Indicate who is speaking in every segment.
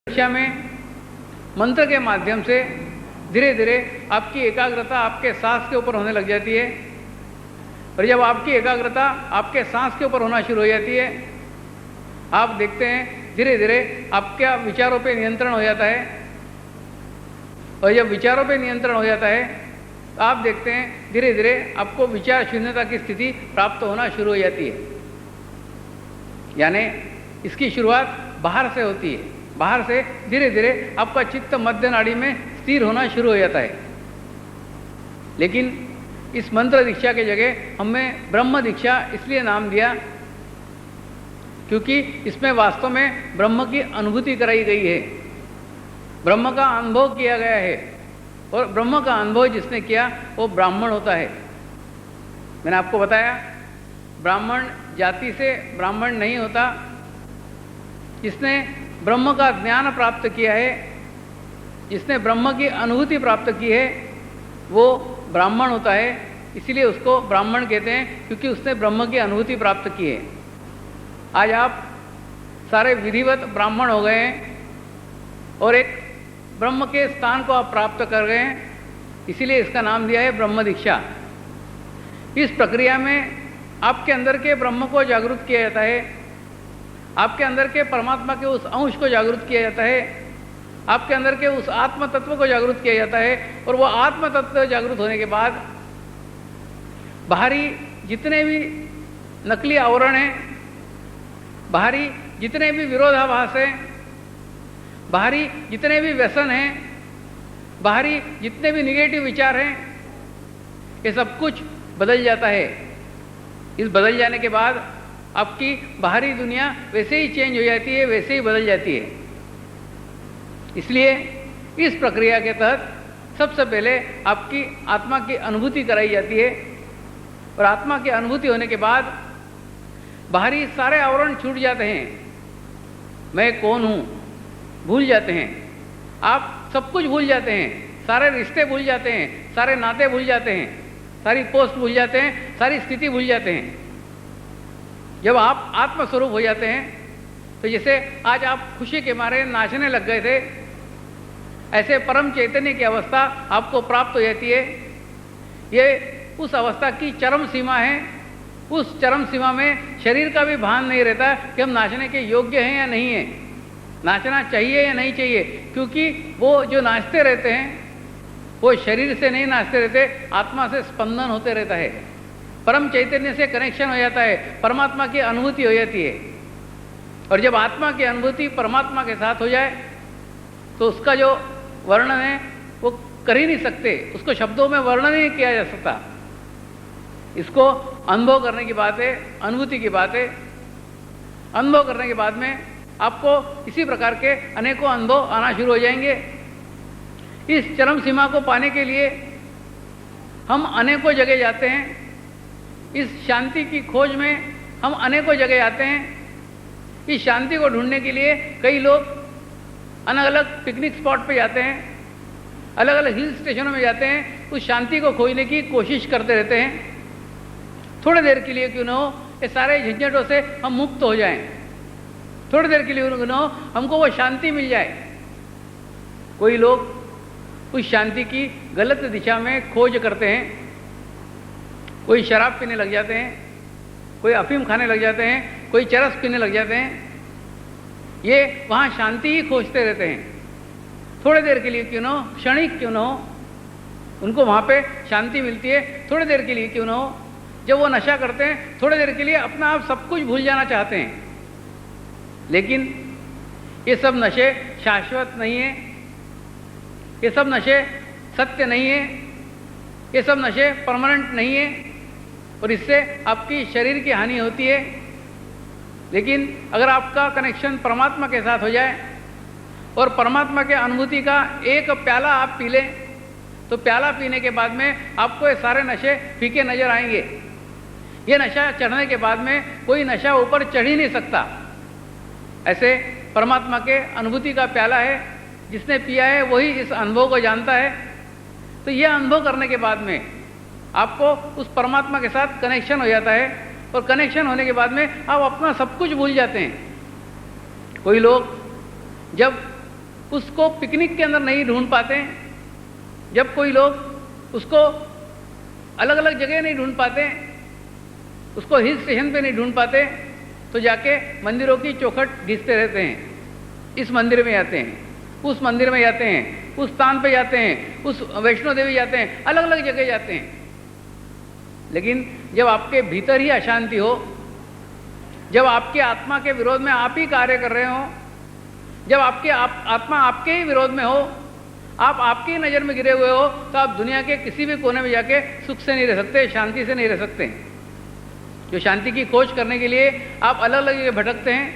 Speaker 1: कक्षा में मंत्र के माध्यम से धीरे धीरे आपकी एकाग्रता आपके सांस के ऊपर होने लग जाती है। और जब आपकी एकाग्रता आपके सांस के ऊपर होना शुरू हो जाती है, आप देखते हैं धीरे धीरे आपके विचारों पे नियंत्रण हो जाता है। और जब विचारों पे नियंत्रण हो जाता है तो आप देखते हैं धीरे धीरे आपको विचार शून्यता की स्थिति प्राप्त होना शुरू हो जाती है। यानी इसकी शुरुआत बाहर से होती है। बाहर से धीरे धीरे आपका चित्त मध्य नाड़ी में स्थिर होना शुरू हो जाता है। लेकिन इस मंत्र दीक्षा के जगह हमें ब्रह्म दीक्षा इसलिए नाम दिया क्योंकि इसमें वास्तव में ब्रह्म की अनुभूति कराई गई है, ब्रह्म का अनुभव किया गया है। और ब्रह्म का अनुभव जिसने किया वो ब्राह्मण होता है। मैंने आपको बताया ब्राह्मण जाति से ब्राह्मण नहीं होता। जिसने ब्रह्म का ज्ञान प्राप्त किया है, जिसने ब्रह्म की अनुभूति प्राप्त की है, वो ब्राह्मण होता है। इसीलिए उसको ब्राह्मण कहते हैं क्योंकि उसने ब्रह्म की अनुभूति प्राप्त की है। आज आप सारे विधिवत ब्राह्मण हो गए हैं और एक ब्रह्म के स्थान को आप प्राप्त कर गए हैं, इसीलिए इसका नाम दिया है ब्रह्म दीक्षा। इस प्रक्रिया में आपके अंदर के ब्रह्म को जागरूक किया जाता है, आपके अंदर के परमात्मा के उस अंश को जागरूक किया जाता है, आपके अंदर के उस आत्म तत्व को जागरूक किया जाता है। और वो आत्म तत्व जागरूक होने के बाद बाहरी जितने भी नकली आवरण हैं, बाहरी जितने भी विरोधाभास हैं, बाहरी जितने भी व्यसन हैं, बाहरी जितने भी निगेटिव विचार हैं, ये सब कुछ बदल जाता है। इस बदल जाने के बाद आपकी बाहरी दुनिया वैसे ही चेंज हो जाती है, वैसे ही बदल जाती है। इसलिए इस प्रक्रिया के तहत सबसे पहले आपकी आत्मा की अनुभूति कराई जाती है। और आत्मा की अनुभूति होने के बाद बाहरी सारे आवरण छूट जाते हैं। मैं कौन हूँ भूल जाते हैं, आप सब कुछ भूल जाते हैं, सारे रिश्ते भूल जाते हैं, सारे नाते भूल जाते हैं, सारी पोस्ट भूल जाते हैं, सारी स्थिति भूल जाते हैं। जब आप आत्मस्वरूप हो जाते हैं तो जैसे आज आप खुशी के मारे नाचने लग गए थे, ऐसे परम चैतन्य की अवस्था आपको प्राप्त हो जाती है। ये उस अवस्था की चरम सीमा है। उस चरम सीमा में शरीर का भी भान नहीं रहता कि हम नाचने के योग्य हैं या नहीं हैं, नाचना चाहिए या नहीं चाहिए। क्योंकि वो जो नाचते रहते हैं वो शरीर से नहीं नाचते रहते, आत्मा से स्पंदन होते रहता है, परम चैतन्य से कनेक्शन हो जाता है, परमात्मा की अनुभूति हो जाती है। और जब आत्मा की अनुभूति परमात्मा के साथ हो जाए तो उसका जो वर्णन है वो कर ही नहीं सकते, उसको शब्दों में वर्णन नहीं किया जा सकता। इसको अनुभव करने की बात है, अनुभूति की बात है। अनुभव करने के बाद में आपको इसी प्रकार के अनेकों अनुभव आना शुरू हो जाएंगे। इस चरम सीमा को पाने के लिए हम अनेकों जगह जाते हैं। इस शांति की खोज में हम अनेकों जगह जाते हैं। इस शांति को ढूंढने के लिए कई लोग अलग अलग पिकनिक स्पॉट पे जाते हैं, अलग अलग हिल स्टेशनों में जाते हैं, उस शांति को खोजने की कोशिश करते रहते हैं। थोड़ी देर के लिए क्यों न हो ये सारे झंझटों से हम मुक्त हो जाएं, थोड़ी देर के लिए क्यों न हो हमको वो शांति मिल जाए। कोई लोग उस शांति की गलत दिशा में खोज करते हैं। कोई शराब पीने लग जाते हैं, कोई अफीम खाने लग जाते हैं, कोई चरस पीने लग जाते हैं। ये वहाँ शांति ही खोजते रहते हैं। थोड़ी देर के लिए क्यों न हो, क्षणिक क्यों न हो, उनको वहाँ पे शांति मिलती है। थोड़ी देर के लिए क्यों न हो, जब वो नशा करते हैं थोड़ी देर के लिए अपना आप सब कुछ भूल जाना चाहते हैं। लेकिन ये सब नशे शाश्वत नहीं है, ये सब नशे सत्य नहीं है, ये सब नशे परमानेंट नहीं है। और इससे आपकी शरीर की हानि होती है। लेकिन अगर आपका कनेक्शन परमात्मा के साथ हो जाए और परमात्मा के अनुभूति का एक प्याला आप पी लें तो प्याला पीने के बाद में आपको ये सारे नशे फीके नजर आएंगे। ये नशा चढ़ने के बाद में कोई नशा ऊपर चढ़ ही नहीं सकता। ऐसे परमात्मा के अनुभूति का प्याला है, जिसने पिया है वही इस अनुभव को जानता है। तो यह अनुभव करने के बाद में आपको उस परमात्मा के साथ कनेक्शन हो जाता है। और कनेक्शन होने के बाद में आप अपना सब कुछ भूल जाते हैं। कोई लोग जब उसको पिकनिक के अंदर नहीं ढूंढ पाते, जब कोई लोग उसको अलग अलग जगह नहीं ढूंढ पाते, उसको हिल स्टेशन पे नहीं ढूंढ पाते, तो जाके मंदिरों की चौखट घिसते रहते हैं। इस मंदिर में जाते हैं, उस मंदिर में जाते हैं, उस स्थान पे जाते हैं, उस वैष्णो देवी जाते हैं, अलग अलग जगह जाते हैं। लेकिन जब आपके भीतर ही अशांति हो, जब आपकी आत्मा के विरोध में आप ही कार्य कर रहे हो, जब आत्मा आपके ही विरोध में हो, आप आपकी नज़र में गिरे हुए हो, तो आप दुनिया के किसी भी कोने में जाके सुख से नहीं रह सकते, शांति से नहीं रह सकते। जो शांति की खोज करने के लिए आप अलग अलग जगह भटकते हैं,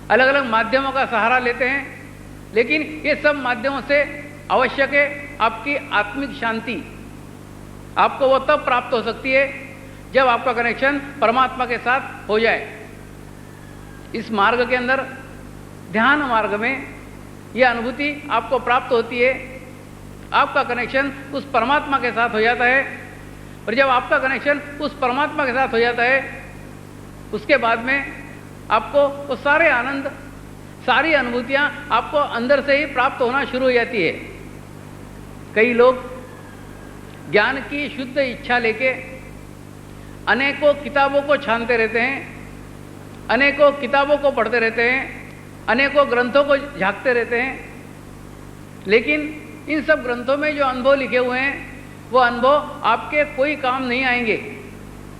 Speaker 1: अलग अलग माध्यमों का सहारा लेते हैं, लेकिन ये सब माध्यमों से आवश्यक है आपकी आत्मिक शांति। आपको वो तब प्राप्त हो सकती है जब आपका कनेक्शन परमात्मा के साथ हो जाए। इस मार्ग के अंदर, ध्यान मार्ग में, यह अनुभूति आपको प्राप्त होती है, आपका कनेक्शन उस परमात्मा के साथ हो जाता है। और जब आपका कनेक्शन उस परमात्मा के साथ हो जाता है, उसके बाद में आपको वो सारे आनंद, सारी अनुभूतियाँ आपको अंदर से ही प्राप्त होना शुरू हो जाती है। कई लोग ज्ञान की शुद्ध इच्छा लेके अनेकों किताबों को छानते रहते हैं, अनेकों किताबों को पढ़ते रहते हैं, अनेकों ग्रंथों को झांकते रहते हैं, लेकिन इन सब ग्रंथों में जो अनुभव लिखे हुए हैं वो अनुभव आपके कोई काम नहीं आएंगे।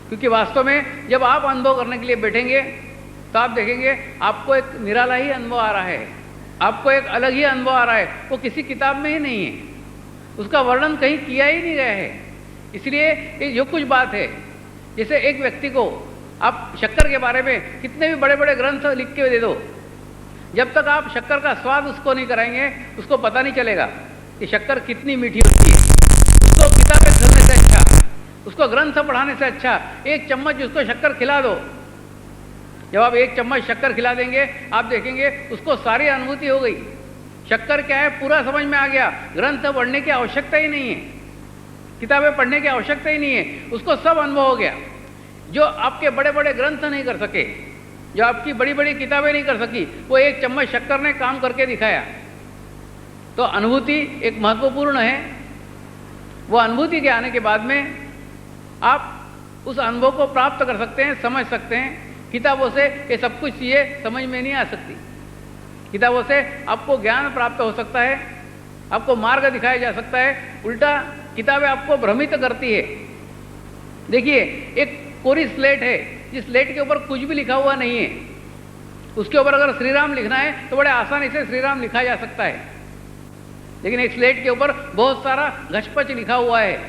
Speaker 1: क्योंकि वास्तव में जब आप अनुभव करने के लिए बैठेंगे तो आप देखेंगे आपको एक निराला ही अनुभव आ रहा है, आपको एक अलग ही अनुभव आ रहा है, वो किसी किताब में ही नहीं है, उसका वर्णन कहीं किया ही नहीं गया है। इसलिए ये जो कुछ बात है, जैसे एक व्यक्ति को आप शक्कर के बारे में कितने भी बड़े बड़े ग्रंथ लिख के दे दो, जब तक आप शक्कर का स्वाद उसको नहीं कराएंगे उसको पता नहीं चलेगा कि शक्कर कितनी मीठी होती है। उसको किताबें खरीदने से अच्छा, उसको ग्रंथ पढ़ाने से अच्छा एक चम्मच उसको शक्कर खिला दो। जब आप एक चम्मच शक्कर खिला देंगे, आप देखेंगे उसको सारी अनुभूति हो गई। शक्कर क्या है पूरा समझ में आ गया, ग्रंथ पढ़ने की आवश्यकता ही नहीं है, किताबें पढ़ने की आवश्यकता ही नहीं है, उसको सब अनुभव हो गया। जो आपके बड़े बड़े ग्रंथ नहीं कर सके, जो आपकी बड़ी बड़ी किताबें नहीं कर सकी, वो एक चम्मच शक्कर ने काम करके दिखाया। तो अनुभूति एक महत्वपूर्ण है। वो अनुभूति के आने के बाद में आप उस अनुभव को प्राप्त कर सकते हैं, समझ सकते हैं। किताबों से ये सब कुछ चीज़ें समझ में नहीं आ सकती। किताबों से आपको ज्ञान प्राप्त हो सकता है, आपको मार्ग दिखाया जा सकता है, उल्टा किताबें आपको भ्रमित करती है। देखिए, एक कोरी स्लेट है, जिस स्लेट के ऊपर कुछ भी लिखा हुआ नहीं है, उसके ऊपर अगर श्री राम लिखना है तो बड़े आसानी से श्री राम लिखा जा सकता है। लेकिन एक स्लेट के ऊपर बहुत सारा घचपच लिखा हुआ है,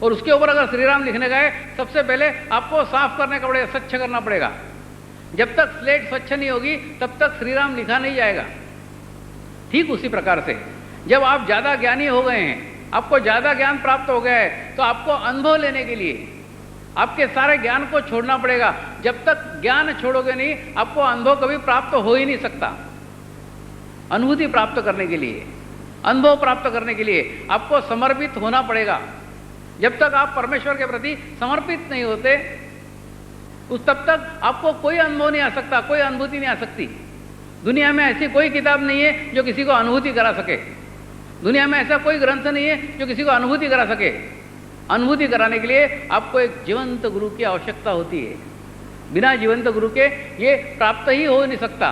Speaker 1: और उसके ऊपर अगर श्री राम लिखने का है, सबसे पहले आपको साफ करने का पड़ेगा, स्वच्छ करना पड़ेगा। जब तक स्लेट स्वच्छ नहीं होगी तब तक श्री राम लिखा नहीं जाएगा। ठीक उसी प्रकार से जब आप ज़्यादा ज्ञानी हो गए हैं, आपको ज़्यादा ज्ञान प्राप्त हो गया है, तो आपको अनुभव लेने के लिए आपके सारे ज्ञान को छोड़ना पड़ेगा। जब तक ज्ञान छोड़ोगे नहीं, आपको अनुभव कभी प्राप्त हो ही नहीं सकता। अनुभूति प्राप्त करने के लिए, अनुभव प्राप्त करने के लिए आपको समर्पित होना पड़ेगा। जब तक आप परमेश्वर के प्रति समर्पित नहीं होते, तब तक आपको कोई अनुभव नहीं आ सकता, कोई अनुभूति नहीं आ सकती। दुनिया में ऐसी कोई किताब नहीं है जो किसी को अनुभूति करा सके। दुनिया में ऐसा कोई ग्रंथ नहीं है जो किसी को अनुभूति करा सके। अनुभूति कराने के लिए आपको एक जीवंत गुरु की आवश्यकता होती है। बिना जीवंत गुरु के ये प्राप्त ही हो नहीं सकता,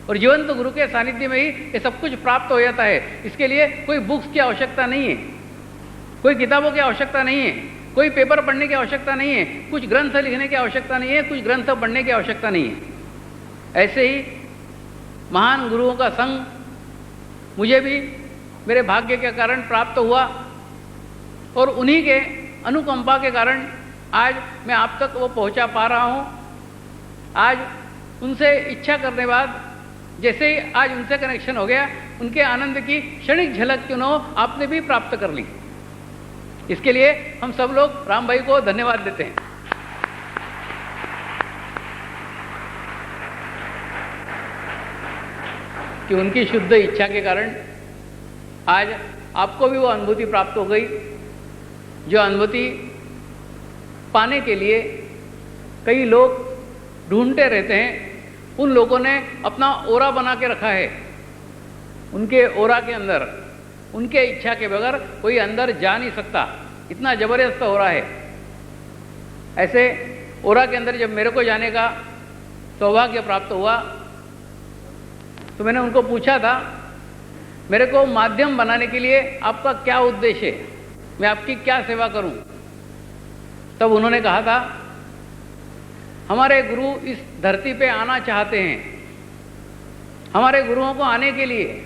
Speaker 1: और जीवंत गुरु के सानिध्य में ही ये सब कुछ प्राप्त हो जाता है। इसके लिए कोई बुक्स की आवश्यकता नहीं है, कोई किताबों की आवश्यकता नहीं है, कोई पेपर पढ़ने की आवश्यकता नहीं है, कुछ ग्रंथ लिखने की आवश्यकता नहीं है, कुछ ग्रंथ पढ़ने की आवश्यकता नहीं है। ऐसे ही महान गुरुओं का संग मुझे भी मेरे भाग्य के कारण प्राप्त हुआ, और उन्हीं के अनुकंपा के कारण आज मैं आप तक वो पहुंचा पा रहा हूं। आज उनसे इच्छा करने बाद जैसे ही आज उनसे कनेक्शन हो गया, उनके आनंद की क्षणिक झलक क्यों न हो, आपने भी प्राप्त कर ली। इसके लिए हम सब लोग राम भाई को धन्यवाद देते हैं। कि उनकी शुद्ध इच्छा के कारण आज आपको भी वो अनुभूति प्राप्त हो गई, जो अनुभूति पाने के लिए कई लोग ढूंढते रहते हैं। उन लोगों ने अपना ओरा बना के रखा है, उनके ओरा के अंदर, उनके इच्छा के बगैर कोई अंदर जा नहीं सकता, इतना जबरदस्त ओरा है। ऐसे ओरा के अंदर जब मेरे को जाने का सौभाग्य प्राप्त हुआ तो मैंने उनको पूछा था, मेरे को माध्यम बनाने के लिए आपका क्या उद्देश्य है, मैं आपकी क्या सेवा करूं? तब उन्होंने कहा था, हमारे गुरु इस धरती पे आना चाहते हैं, हमारे गुरुओं को आने के लिए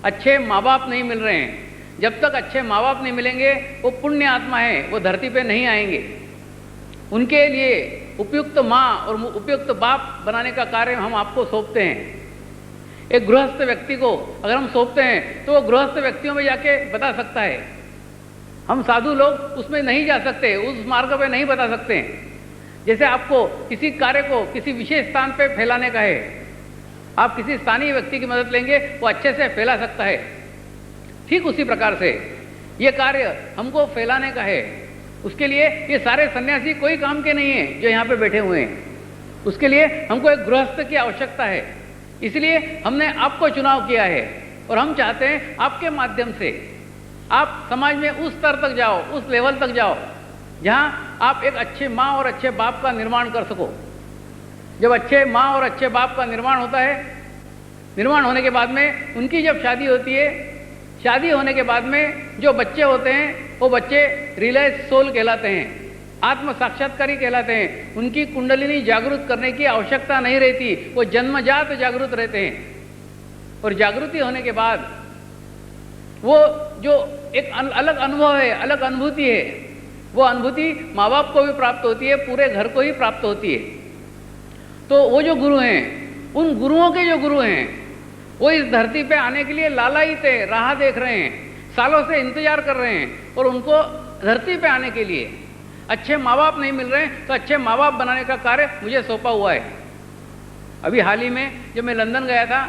Speaker 1: अच्छे माँ बाप नहीं मिल रहे हैं, जब तक अच्छे माँ बाप नहीं मिलेंगे वो पुण्य आत्मा है, वो धरती पे नहीं आएंगे। उनके लिए उपयुक्त माँ और उपयुक्त बाप बनाने का कार्य हम आपको सौंपते हैं। एक गृहस्थ व्यक्ति को अगर हम सौंपते हैं तो वो गृहस्थ व्यक्तियों में जाके बता सकता है, हम साधु लोग उसमें नहीं जा सकते, उस मार्ग पे नहीं बता सकते हैं। जैसे आपको किसी कार्य को किसी विशेष स्थान पे फैलाने का है, आप किसी स्थानीय व्यक्ति की मदद लेंगे, वो अच्छे से फैला सकता है। ठीक उसी प्रकार से ये कार्य हमको फैलाने का है, उसके लिए ये सारे सन्यासी कोई काम के नहीं है जो यहाँ पे बैठे हुए हैं, उसके लिए हमको एक गृहस्थ की आवश्यकता है। इसलिए हमने आपको चुनाव किया है और हम चाहते हैं आपके माध्यम से आप समाज में उस स्तर तक जाओ, उस लेवल तक जाओ जहाँ आप एक अच्छे माँ और अच्छे बाप का निर्माण कर सको। जब अच्छे माँ और अच्छे बाप का निर्माण होता है, निर्माण होने के बाद में उनकी जब शादी होती है, शादी होने के बाद में जो बच्चे होते हैं वो बच्चे रियलाइज सोल कहलाते हैं, आत्म साक्षात्कारी कहलाते हैं। उनकी कुंडलिनी जागृत करने की आवश्यकता नहीं रहती, वो जन्मजात जागृत रहते हैं। और जागृति होने के बाद वो जो एक अलग अनुभव है, अलग अनुभूति है, वो अनुभूति माँ बाप को भी प्राप्त होती है, पूरे घर को ही प्राप्त होती है। तो वो जो गुरु हैं, उन गुरुओं के जो गुरु हैं वो इस धरती पे आने के लिए लालायित है, राह देख रहे हैं, सालों से इंतजार कर रहे हैं, और उनको धरती पे आने के लिए अच्छे माँ बाप नहीं मिल रहे हैं, तो अच्छे माँ बाप बनाने का कार्य मुझे सौंपा हुआ है। अभी हाल ही में जब मैं लंदन गया था,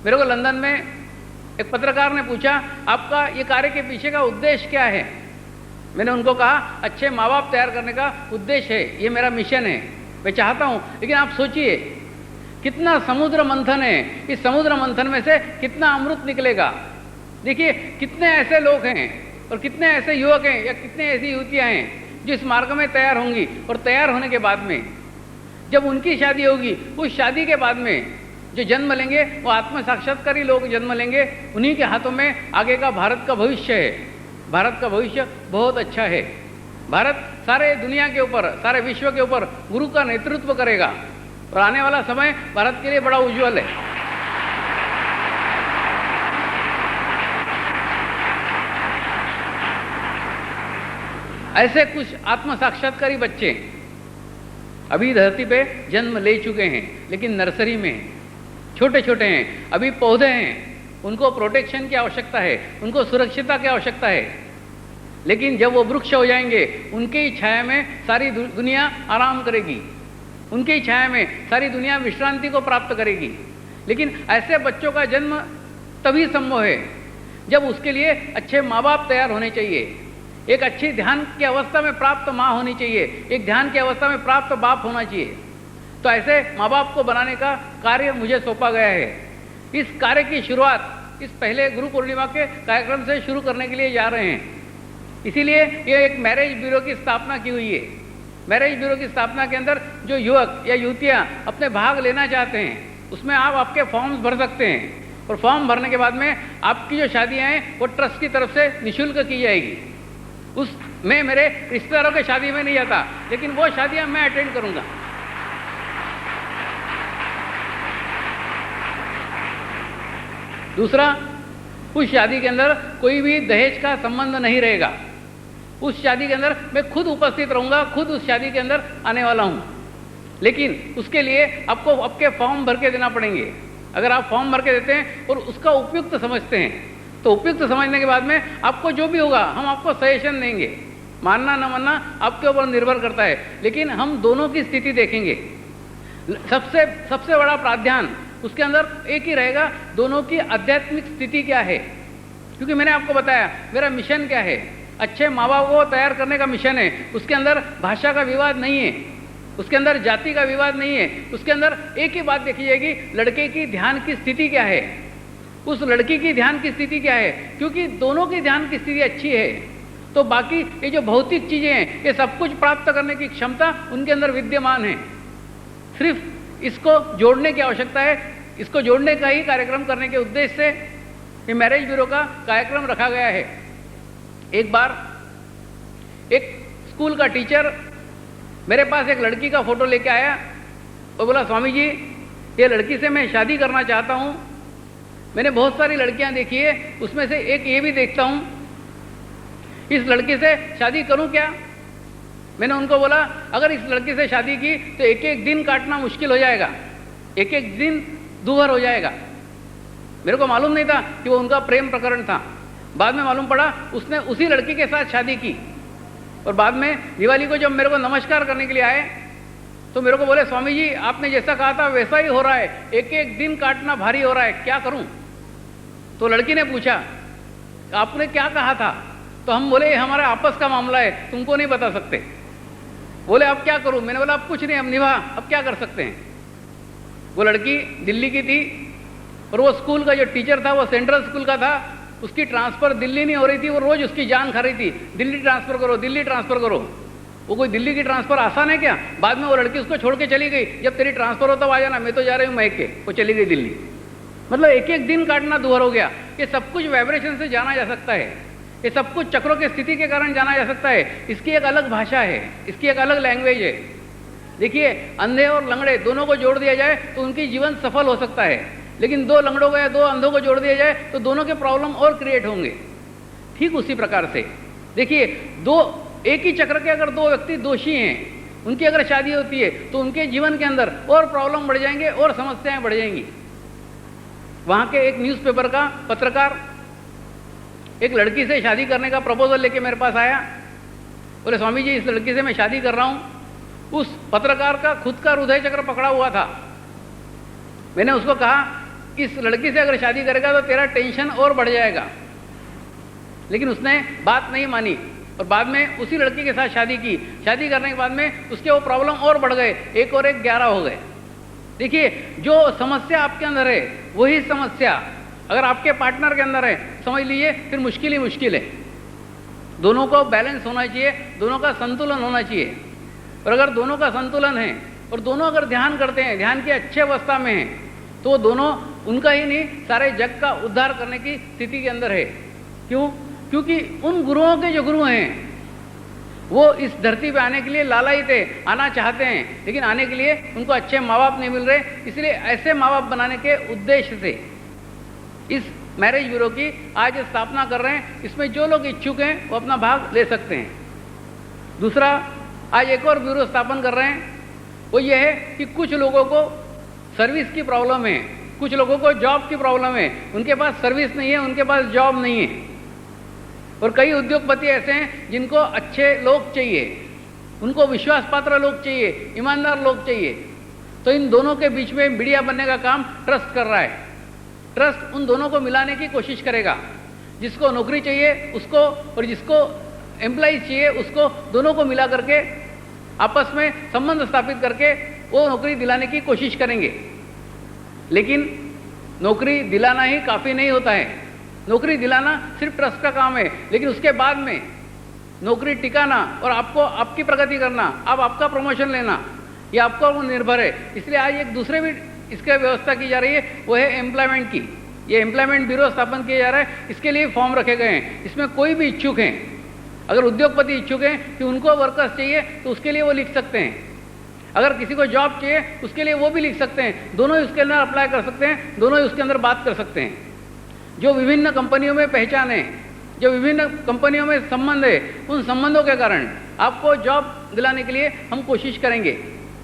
Speaker 1: मेरे को लंदन में एक पत्रकार ने पूछा, आपका ये कार्य के पीछे का उद्देश्य क्या है? मैंने उनको कहा, अच्छे माँ बाप तैयार करने का उद्देश्य है, ये मेरा मिशन है, मैं चाहता हूँ। लेकिन आप सोचिए कितना समुद्र मंथन है, इस समुद्र मंथन में से कितना अमृत निकलेगा। देखिए कितने ऐसे लोग हैं और कितने ऐसे युवक हैं या कितने ऐसी युवतियाँ हैं जो इस मार्ग में तैयार होंगी, और तैयार होने के बाद में जब उनकी शादी होगी, उस शादी के बाद में जो जन्म लेंगे वो आत्म साक्षात्कारी लोग जन्म लेंगे, उन्हीं के हाथों में आगे का भारत का भविष्य है। भारत का भविष्य बहुत अच्छा है। भारत सारे दुनिया के ऊपर, सारे विश्व के ऊपर गुरु का नेतृत्व करेगा, और आने वाला समय भारत के लिए बड़ा उज्जवल है। ऐसे कुछ आत्म साक्षात्कारी बच्चे अभी धरती पे जन्म ले चुके हैं, लेकिन नर्सरी में हैं, छोटे छोटे हैं, अभी पौधे हैं, उनको प्रोटेक्शन की आवश्यकता है, उनको सुरक्षितता की आवश्यकता है। लेकिन जब वो वृक्ष हो जाएंगे, उनके ही छाया में सारी दुनिया आराम करेगी, उनके ही छाया में सारी दुनिया विश्रांति को प्राप्त करेगी। लेकिन ऐसे बच्चों का जन्म तभी संभव है जब उसके लिए अच्छे माँ बाप तैयार होने चाहिए, एक अच्छी ध्यान की अवस्था में प्राप्त माँ होनी चाहिए, एक ध्यान की अवस्था में प्राप्त बाप होना चाहिए। तो ऐसे माँ बाप को बनाने का कार्य मुझे सौंपा गया है। इस कार्य की शुरुआत इस पहले गुरु पूर्णिमा के कार्यक्रम से शुरू करने के लिए जा रहे हैं। इसीलिए ये एक मैरिज ब्यूरो की स्थापना की हुई है। मैरिज ब्यूरो की स्थापना के अंदर जो युवक या युवतियाँ अपने भाग लेना चाहते हैं, उसमें आप आपके फॉर्म्स भर सकते हैं, और फॉर्म भरने के बाद में आपकी जो शादियाँ हैं वो ट्रस्ट की तरफ से निःशुल्क की जाएगी। मैं मेरे रिश्तेदारों के शादी में नहीं जाता, लेकिन वो शादियां मैं अटेंड करूंगा। दूसरा, उस शादी के अंदर कोई भी दहेज का संबंध नहीं रहेगा। उस शादी के अंदर मैं खुद उपस्थित रहूंगा, खुद उस शादी के अंदर आने वाला हूं। लेकिन उसके लिए आपको आपके फॉर्म भर के देना पड़ेंगे। अगर आप फॉर्म भर के देते हैं और उसका उपयुक्त समझते हैं, तो उपयुक्त समझने के बाद में आपको जो भी होगा हम आपको सजेशन देंगे। मानना न मानना आपके ऊपर निर्भर करता है, लेकिन हम दोनों की स्थिति देखेंगे। सबसे बड़ा प्राध्यान उसके अंदर एक ही रहेगा, दोनों की आध्यात्मिक स्थिति क्या है। क्योंकि मैंने आपको बताया मेरा मिशन क्या है, अच्छे माँ बाप को तैयार करने का मिशन है। उसके अंदर भाषा का विवाद नहीं है, उसके अंदर जाति का विवाद नहीं है, उसके अंदर एक ही बात देखी जाएगी, लड़के की ध्यान की स्थिति क्या है। उस लड़की की ध्यान की स्थिति क्या है, क्योंकि दोनों की ध्यान की स्थिति अच्छी है तो बाकी ये जो भौतिक चीजें हैं ये सब कुछ प्राप्त करने की क्षमता उनके अंदर विद्यमान है। सिर्फ इसको जोड़ने की आवश्यकता है। इसको जोड़ने का ही कार्यक्रम करने के उद्देश्य से ये मैरिज ब्यूरो का कार्यक्रम रखा गया है। एक बार एक स्कूल का टीचर मेरे पास एक लड़की का फोटो लेके आया और बोला, स्वामी जी ये लड़की से मैं शादी करना चाहता हूँ। मैंने बहुत सारी लड़कियां देखी है, उसमें से एक ये भी देखता हूँ, इस लड़की से शादी करूं क्या? मैंने उनको बोला, अगर इस लड़की से शादी की तो एक एक दिन काटना मुश्किल हो जाएगा, एक एक दिन दूभर हो जाएगा। मेरे को मालूम नहीं था कि वो उनका प्रेम प्रकरण था। बाद में मालूम पड़ा उसने उसी लड़की के साथ शादी की। और बाद में दिवाली को जब मेरे को नमस्कार करने के लिए आए तो मेरे को बोले, स्वामी जी आपने जैसा कहा था वैसा ही हो रहा है, एक एक दिन काटना भारी हो रहा है, क्या करूं? तो लड़की ने पूछा, आपने क्या कहा था? तो हम बोले, हमारा आपस का मामला है, तुमको नहीं बता सकते। बोले, अब क्या करूं? मैंने बोला, अब कुछ नहीं, अब निभा, अब क्या कर सकते हैं। वो लड़की दिल्ली की थी और वो स्कूल का जो टीचर था वो सेंट्रल स्कूल का था। उसकी ट्रांसफर दिल्ली नहीं हो रही थी, वो रोज उसकी जान खा रही थी, दिल्ली ट्रांसफर करो, दिल्ली ट्रांसफर करो। वो कोई दिल्ली की ट्रांसफर आसान है क्या? बाद में वो लड़की उसको छोड़ के चली गई, जब तेरी ट्रांसफर हो तब आ जाना, मैं तो जा रही हूँ महक के। वो चली गई दिल्ली। मतलब एक एक दिन काटना दूर हो गया। ये सब कुछ वाइब्रेशन से जाना जा सकता है, ये सब कुछ चक्रों की स्थिति के कारण जाना जा सकता है। इसकी एक अलग भाषा है, इसकी एक अलग लैंग्वेज है। देखिए, अंधे और लंगड़े दोनों को जोड़ दिया जाए तो उनकी जीवन सफल हो सकता है, लेकिन दो लंगड़ों को या दो अंधों को जोड़ दिया जाए तो दोनों के प्रॉब्लम और क्रिएट होंगे। ठीक उसी प्रकार से देखिए, एक ही चक्र के अगर दो व्यक्ति दोषी हैं, उनकी अगर शादी होती है तो उनके जीवन के अंदर और प्रॉब्लम बढ़ जाएंगे और समस्याएं बढ़ जाएंगी। वहां के एक न्यूज़पेपर का पत्रकार एक लड़की से शादी करने का प्रपोजल लेके मेरे पास आया। बोले, स्वामी जी इस लड़की से मैं शादी कर रहा हूं। उस पत्रकार का खुद का हृदय चक्र पकड़ा हुआ था। मैंने उसको कहा, इस लड़की से अगर शादी करेगा तो तेरा टेंशन और बढ़ जाएगा, लेकिन उसने बात नहीं मानी और बाद में उसी लड़की के साथ शादी की। शादी करने के बाद में उसके वो प्रॉब्लम और बढ़ गए, 1 और 1 11 हो गए। देखिए, जो समस्या आपके अंदर है वही समस्या अगर आपके पार्टनर के अंदर है, समझ लीजिए फिर मुश्किल ही मुश्किल है। दोनों को बैलेंस होना चाहिए, दोनों का संतुलन होना चाहिए। और अगर दोनों का संतुलन है और दोनों अगर ध्यान करते हैं, ध्यान की अच्छी अवस्था में है, तो दोनों उनका ही नहीं सारे जग का उद्धार करने की स्थिति के अंदर है। क्यों? क्योंकि उन गुरुओं के जो गुरु हैं वो इस धरती पे आने के लिए लालायित थे, आना चाहते हैं, लेकिन आने के लिए उनको अच्छे माँ बाप नहीं मिल रहे। इसलिए ऐसे माँ बाप बनाने के उद्देश्य से इस मैरिज ब्यूरो की आज स्थापना कर रहे हैं। इसमें जो लोग इच्छुक हैं वो अपना भाग ले सकते हैं। दूसरा, आज एक और ब्यूरो स्थापन कर रहे हैं, वो ये है कि कुछ लोगों को सर्विस की प्रॉब्लम है, कुछ लोगों को जॉब की प्रॉब्लम है, उनके पास सर्विस नहीं है, उनके पास जॉब नहीं है। और कई उद्योगपति ऐसे हैं जिनको अच्छे लोग चाहिए, उनको विश्वास पात्र लोग चाहिए, ईमानदार लोग चाहिए। तो इन दोनों के बीच में मीडिया बनने का काम ट्रस्ट कर रहा है। ट्रस्ट उन दोनों को मिलाने की कोशिश करेगा। जिसको नौकरी चाहिए उसको और जिसको एम्प्लॉइज चाहिए उसको, दोनों को मिला करके आपस में संबंध स्थापित करके वो नौकरी दिलाने की कोशिश करेंगे। लेकिन नौकरी दिलाना ही काफ़ी नहीं होता है। नौकरी दिलाना सिर्फ ट्रस्ट का काम है, लेकिन उसके बाद में नौकरी टिकाना और आपको आपकी प्रगति करना, अब आपका प्रमोशन लेना, ये आपको निर्भर है। इसलिए आज एक दूसरे भी इसके व्यवस्था की जा रही है, वो है एम्प्लॉयमेंट की। ये एम्प्लॉयमेंट ब्यूरो स्थापन किया जा रहा है, इसके लिए फॉर्म रखे गए हैं। इसमें कोई भी इच्छुक हैं, अगर उद्योगपति इच्छुक हैं कि उनको वर्कर्स चाहिए तो उसके लिए वो लिख सकते हैं। अगर किसी को जॉब चाहिए उसके लिए वो भी लिख सकते हैं। दोनों ही उसके अंदर अप्लाई कर सकते हैं, दोनों ही उसके अंदर बात कर सकते हैं। जो विभिन्न कंपनियों में पहचान है, जो विभिन्न कंपनियों में संबंध है, उन संबंधों के कारण आपको जॉब दिलाने के लिए हम कोशिश करेंगे।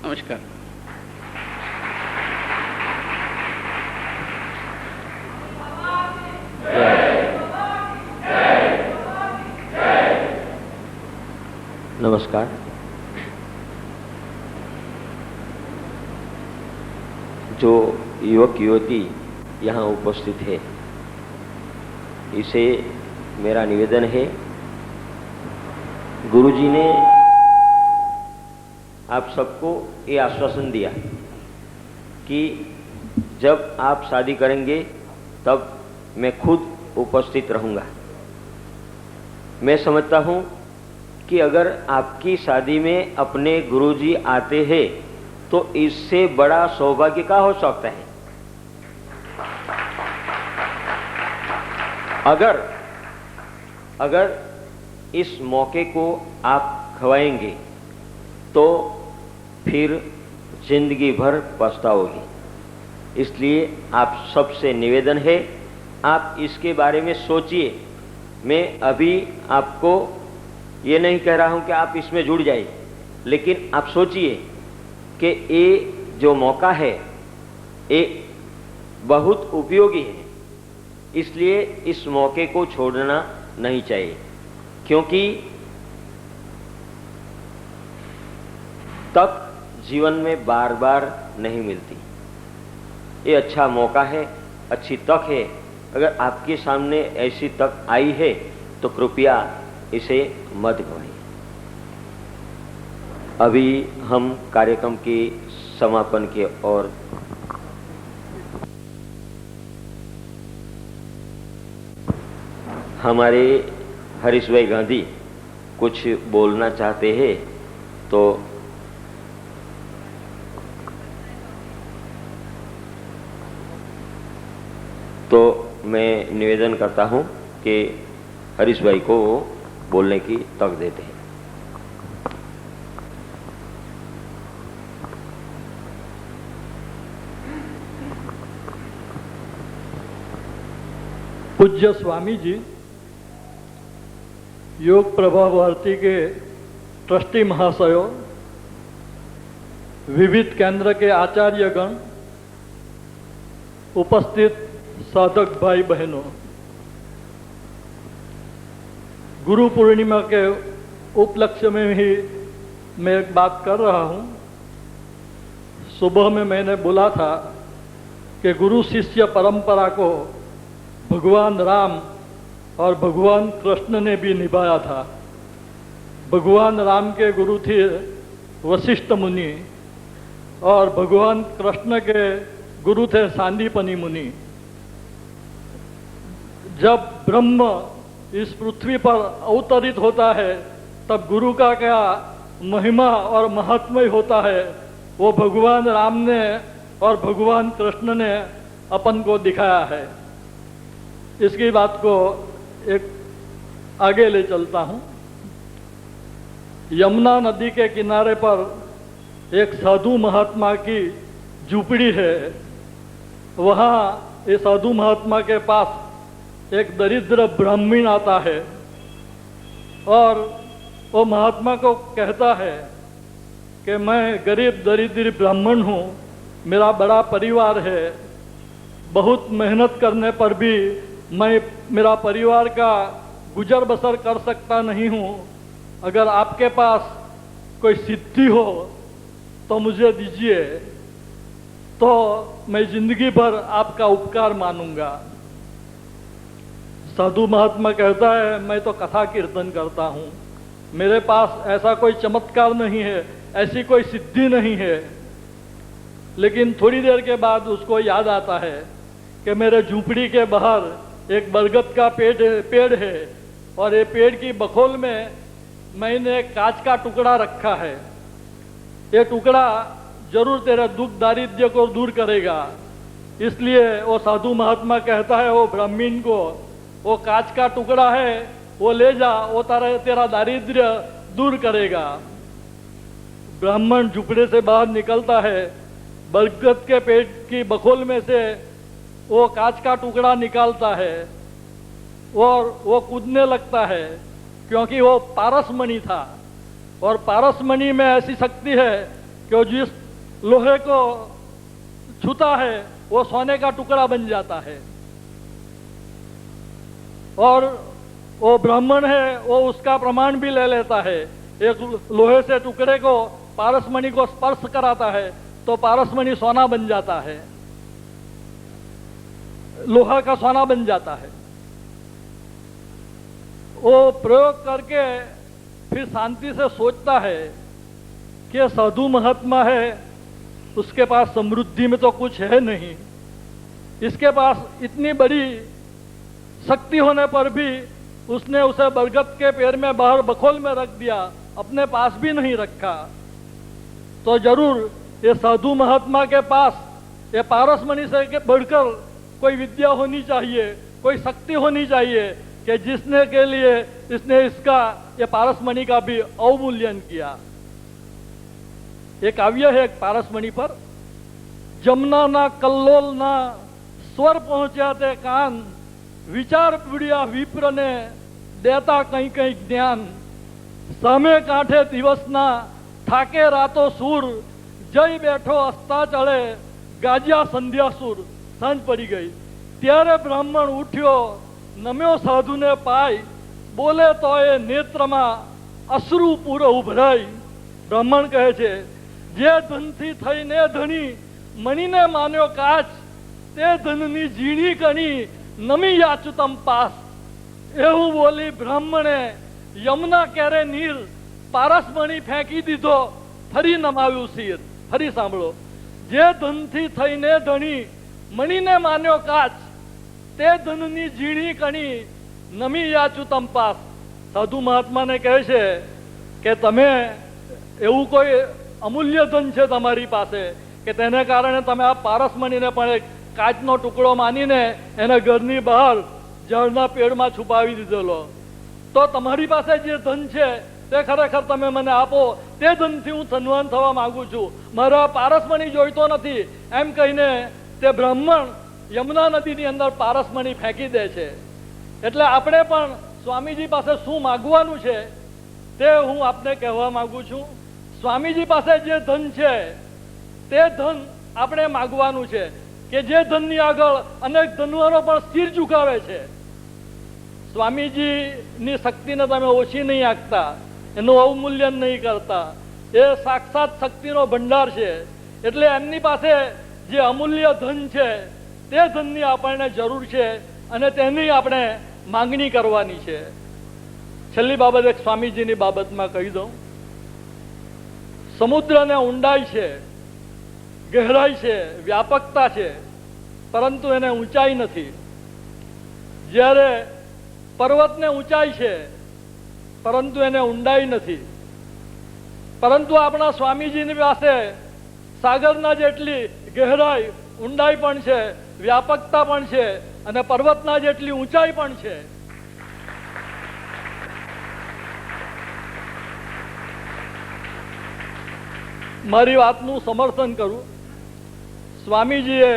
Speaker 1: नमस्कार।
Speaker 2: नमस्कार। जो युवक युवती यहाँ उपस्थित है, इसे मेरा निवेदन है, गुरुजी ने आप सबको ये आश्वासन दिया कि जब आप शादी करेंगे तब मैं खुद उपस्थित रहूंगा। मैं समझता हूं कि अगर आपकी शादी में अपने गुरुजी आते हैं तो इससे बड़ा सौभाग्य क्या हो सकता है। अगर इस मौके को आप खवाएंगे तो फिर जिंदगी भर पछताओगे। इसलिए आप सबसे निवेदन है, आप इसके बारे में सोचिए। मैं अभी आपको ये नहीं कह रहा हूं कि आप इसमें जुड़ जाइए, लेकिन आप सोचिए कि ये जो मौका है ये बहुत उपयोगी है। इसलिए इस मौके को छोड़ना नहीं चाहिए, क्योंकि तक जीवन में बार बार नहीं मिलती। ये अच्छा मौका है, अच्छी तक है। अगर आपके सामने ऐसी तक आई है तो कृपया इसे मत गवाइए। अभी हम कार्यक्रम के समापन की ओर हमारे हरीश भाई गांधी कुछ बोलना चाहते हैं, तो मैं निवेदन करता हूं कि हरीश भाई को बोलने की तक देते हैं।
Speaker 3: पूज्य स्वामी जी, योग प्रभा भारती के ट्रस्टी महाशयों, विविध केंद्र के आचार्यगण, उपस्थित साधक भाई बहनों, गुरु पूर्णिमा के उपलक्ष्य में ही मैं एक बात कर रहा हूं। सुबह में मैंने बोला था कि गुरु शिष्य परंपरा को भगवान राम और भगवान कृष्ण ने भी निभाया था। भगवान राम के गुरु थे वशिष्ठ मुनि और भगवान कृष्ण के गुरु थे सांदीपनि मुनि। जब ब्रह्म इस पृथ्वी पर अवतरित होता है तब गुरु का क्या महिमा और महात्म्य होता है, वो भगवान राम ने और भगवान कृष्ण ने अपन को दिखाया है। इसकी बात को एक आगे ले चलता हूं। यमुना नदी के किनारे पर एक साधु महात्मा की झूपड़ी है। वहां ये साधु महात्मा के पास एक दरिद्र ब्राह्मण आता है और वो महात्मा को कहता है कि मैं गरीब दरिद्र ब्राह्मण हूँ, मेरा बड़ा परिवार है, बहुत मेहनत करने पर भी मैं मेरा परिवार का गुजर बसर कर सकता नहीं हूँ। अगर आपके पास कोई सिद्धि हो तो मुझे दीजिए, तो मैं जिंदगी भर आपका उपकार मानूंगा। साधु महात्मा कहता है, मैं तो कथा कीर्तन करता हूँ, मेरे पास ऐसा कोई चमत्कार नहीं है, ऐसी कोई सिद्धि नहीं है। लेकिन थोड़ी देर के बाद उसको याद आता है कि मेरे झूपड़ी के बाहर एक बरगद का पेड़ है और ये पेड़ की बखोल में मैंने एक कांच का टुकड़ा रखा है। ये टुकड़ा जरूर तेरा दुख दारिद्र्य को दूर करेगा। इसलिए वो साधु महात्मा कहता है वो ब्राह्मण को, वो कांच का टुकड़ा है, वो ले जा, वो तेरा दारिद्र्य दूर करेगा। ब्राह्मण झुपड़े से बाहर निकलता है, बरगद के पेड़ की बखोल में से वो कांच का टुकड़ा निकालता है और वो कूदने लगता है, क्योंकि वो पारसमणि था और पारसमणि में ऐसी शक्ति है कि जिस लोहे को छूता है वो सोने का टुकड़ा बन जाता है। और वो ब्राह्मण है, वो उसका प्रमाण भी ले लेता है। एक लोहे से टुकड़े को पारसमणि को स्पर्श कराता है तो पारसमणि सोना बन जाता है, लोहा का सोना बन जाता है। वो प्रयोग करके फिर शांति से सोचता है कि साधु महात्मा है, उसके पास समृद्धि में तो कुछ है नहीं, इसके पास इतनी बड़ी शक्ति होने पर भी उसने उसे बरगद के पेड़ में बाहर बखोल में रख दिया, अपने पास भी नहीं रखा। तो जरूर ये साधु महात्मा के पास ये पारसमणि से बढ़कर कोई विद्या होनी चाहिए, कोई शक्ति होनी चाहिए कि जिसने के लिए इसने इसका ये पारसमणि का भी अवमूल्यन किया। एक काव्य है एक पारसमणि पर। जमुना ना कल्लोल ना स्वर पहुंचा ते कान, विचार पीड़िया विप्र ने देता कहीं कहीं ज्ञान, सामे कांठे दिवसना थाके रातो सूर, जय बैठो अस्ता चढ़े गाजिया संध्या सूर। सांझ पड़ी गई त्यारे ब्राह्मण उठ्यो, नम्यो साधु ने पाई, बोले तो ए नेत्रमा अश्रु पूरो उभराई। ब्राह्मण कहे छे जे धनथी थईने धनी, मणिने मान्यो काच, ते धननी झीणी कणी नमी याचुतम पास। એવું બોલી બ્રાહ્મણે યમુના કેરે નીર પારસમણિ ફેંકી દીધો, ફરી નમાવ્યું શિર। ફરી સાંભળો, જે ધનથી થઈને ધણી, મણીને માન્યો કાચ, તે ધનની ઝીણી કણી નમી યાચુતમ પાસ। સાધુ મહાત્માને કહે છે કે તમે એવું કોઈ અમૂલ્ય ધન છે તમારી પાસે કે તેને કારણે તમે આ પારસમણીને પણ એક કાચનો ટુકડો માનીને એને ઘરની બહાર ઝાડના પેડમાં છુપાવી દીધેલો। તો તમારી પાસે જે ધન છે તે ખરેખર તમે મને આપો, તે ધનથી હું ધનવાન થવા માંગુ છું, મારા પારસમણી જોઈતો નથી। એમ કહીને તે બ્રાહ્મણ યમુના નદીની અંદર પારસમણી ફેંકી દે છે। એટલે આપણે પણ સ્વામીજી પાસે શું માગવાનું છે તે હું આપને કહેવા માંગુ છું। સ્વામીજી પાસે જે ધન છે તે ધન આપણે માગવાનું છે કે જે ધનની આગળ અનેક ધનવાનો પણ સ્થિર ઝુકાવે છે। સ્વામીજીની શક્તિને તમે ઓછી નહીં આંકતા, એનું અવમૂલ્યન નહીં કરતા। એ સાક્ષાત શક્તિનો ભંડાર છે। એટલે એમની પાસે જે અમૂલ્ય ધન છે તે ધનની આપણને જરૂર છે અને તેની આપણે માંગણી કરવાની છે। છેલ્લી બાબત એક સ્વામીજીની બાબતમાં કહી દઉં। સમુદ્રને ઊંડાઈ છે, ગહેરાઈ છે, વ્યાપકતા છે, પરંતુ એને ઊંચાઈ નથી। જ્યારે પર્વતને ઊંચાઈ છે પરંતુ એને ઊંડાઈ નથી। પરંતુ આપણા સ્વામીજીની પાસે સાગરના જેટલી ગહેરાઈ, ઊંડાઈ પણ છે, વ્યાપકતા પણ છે અને પર્વતના જેટલી ઊંચાઈ પણ છે। મારી વાતનું સમર્થન કરું। સ્વામીજીએ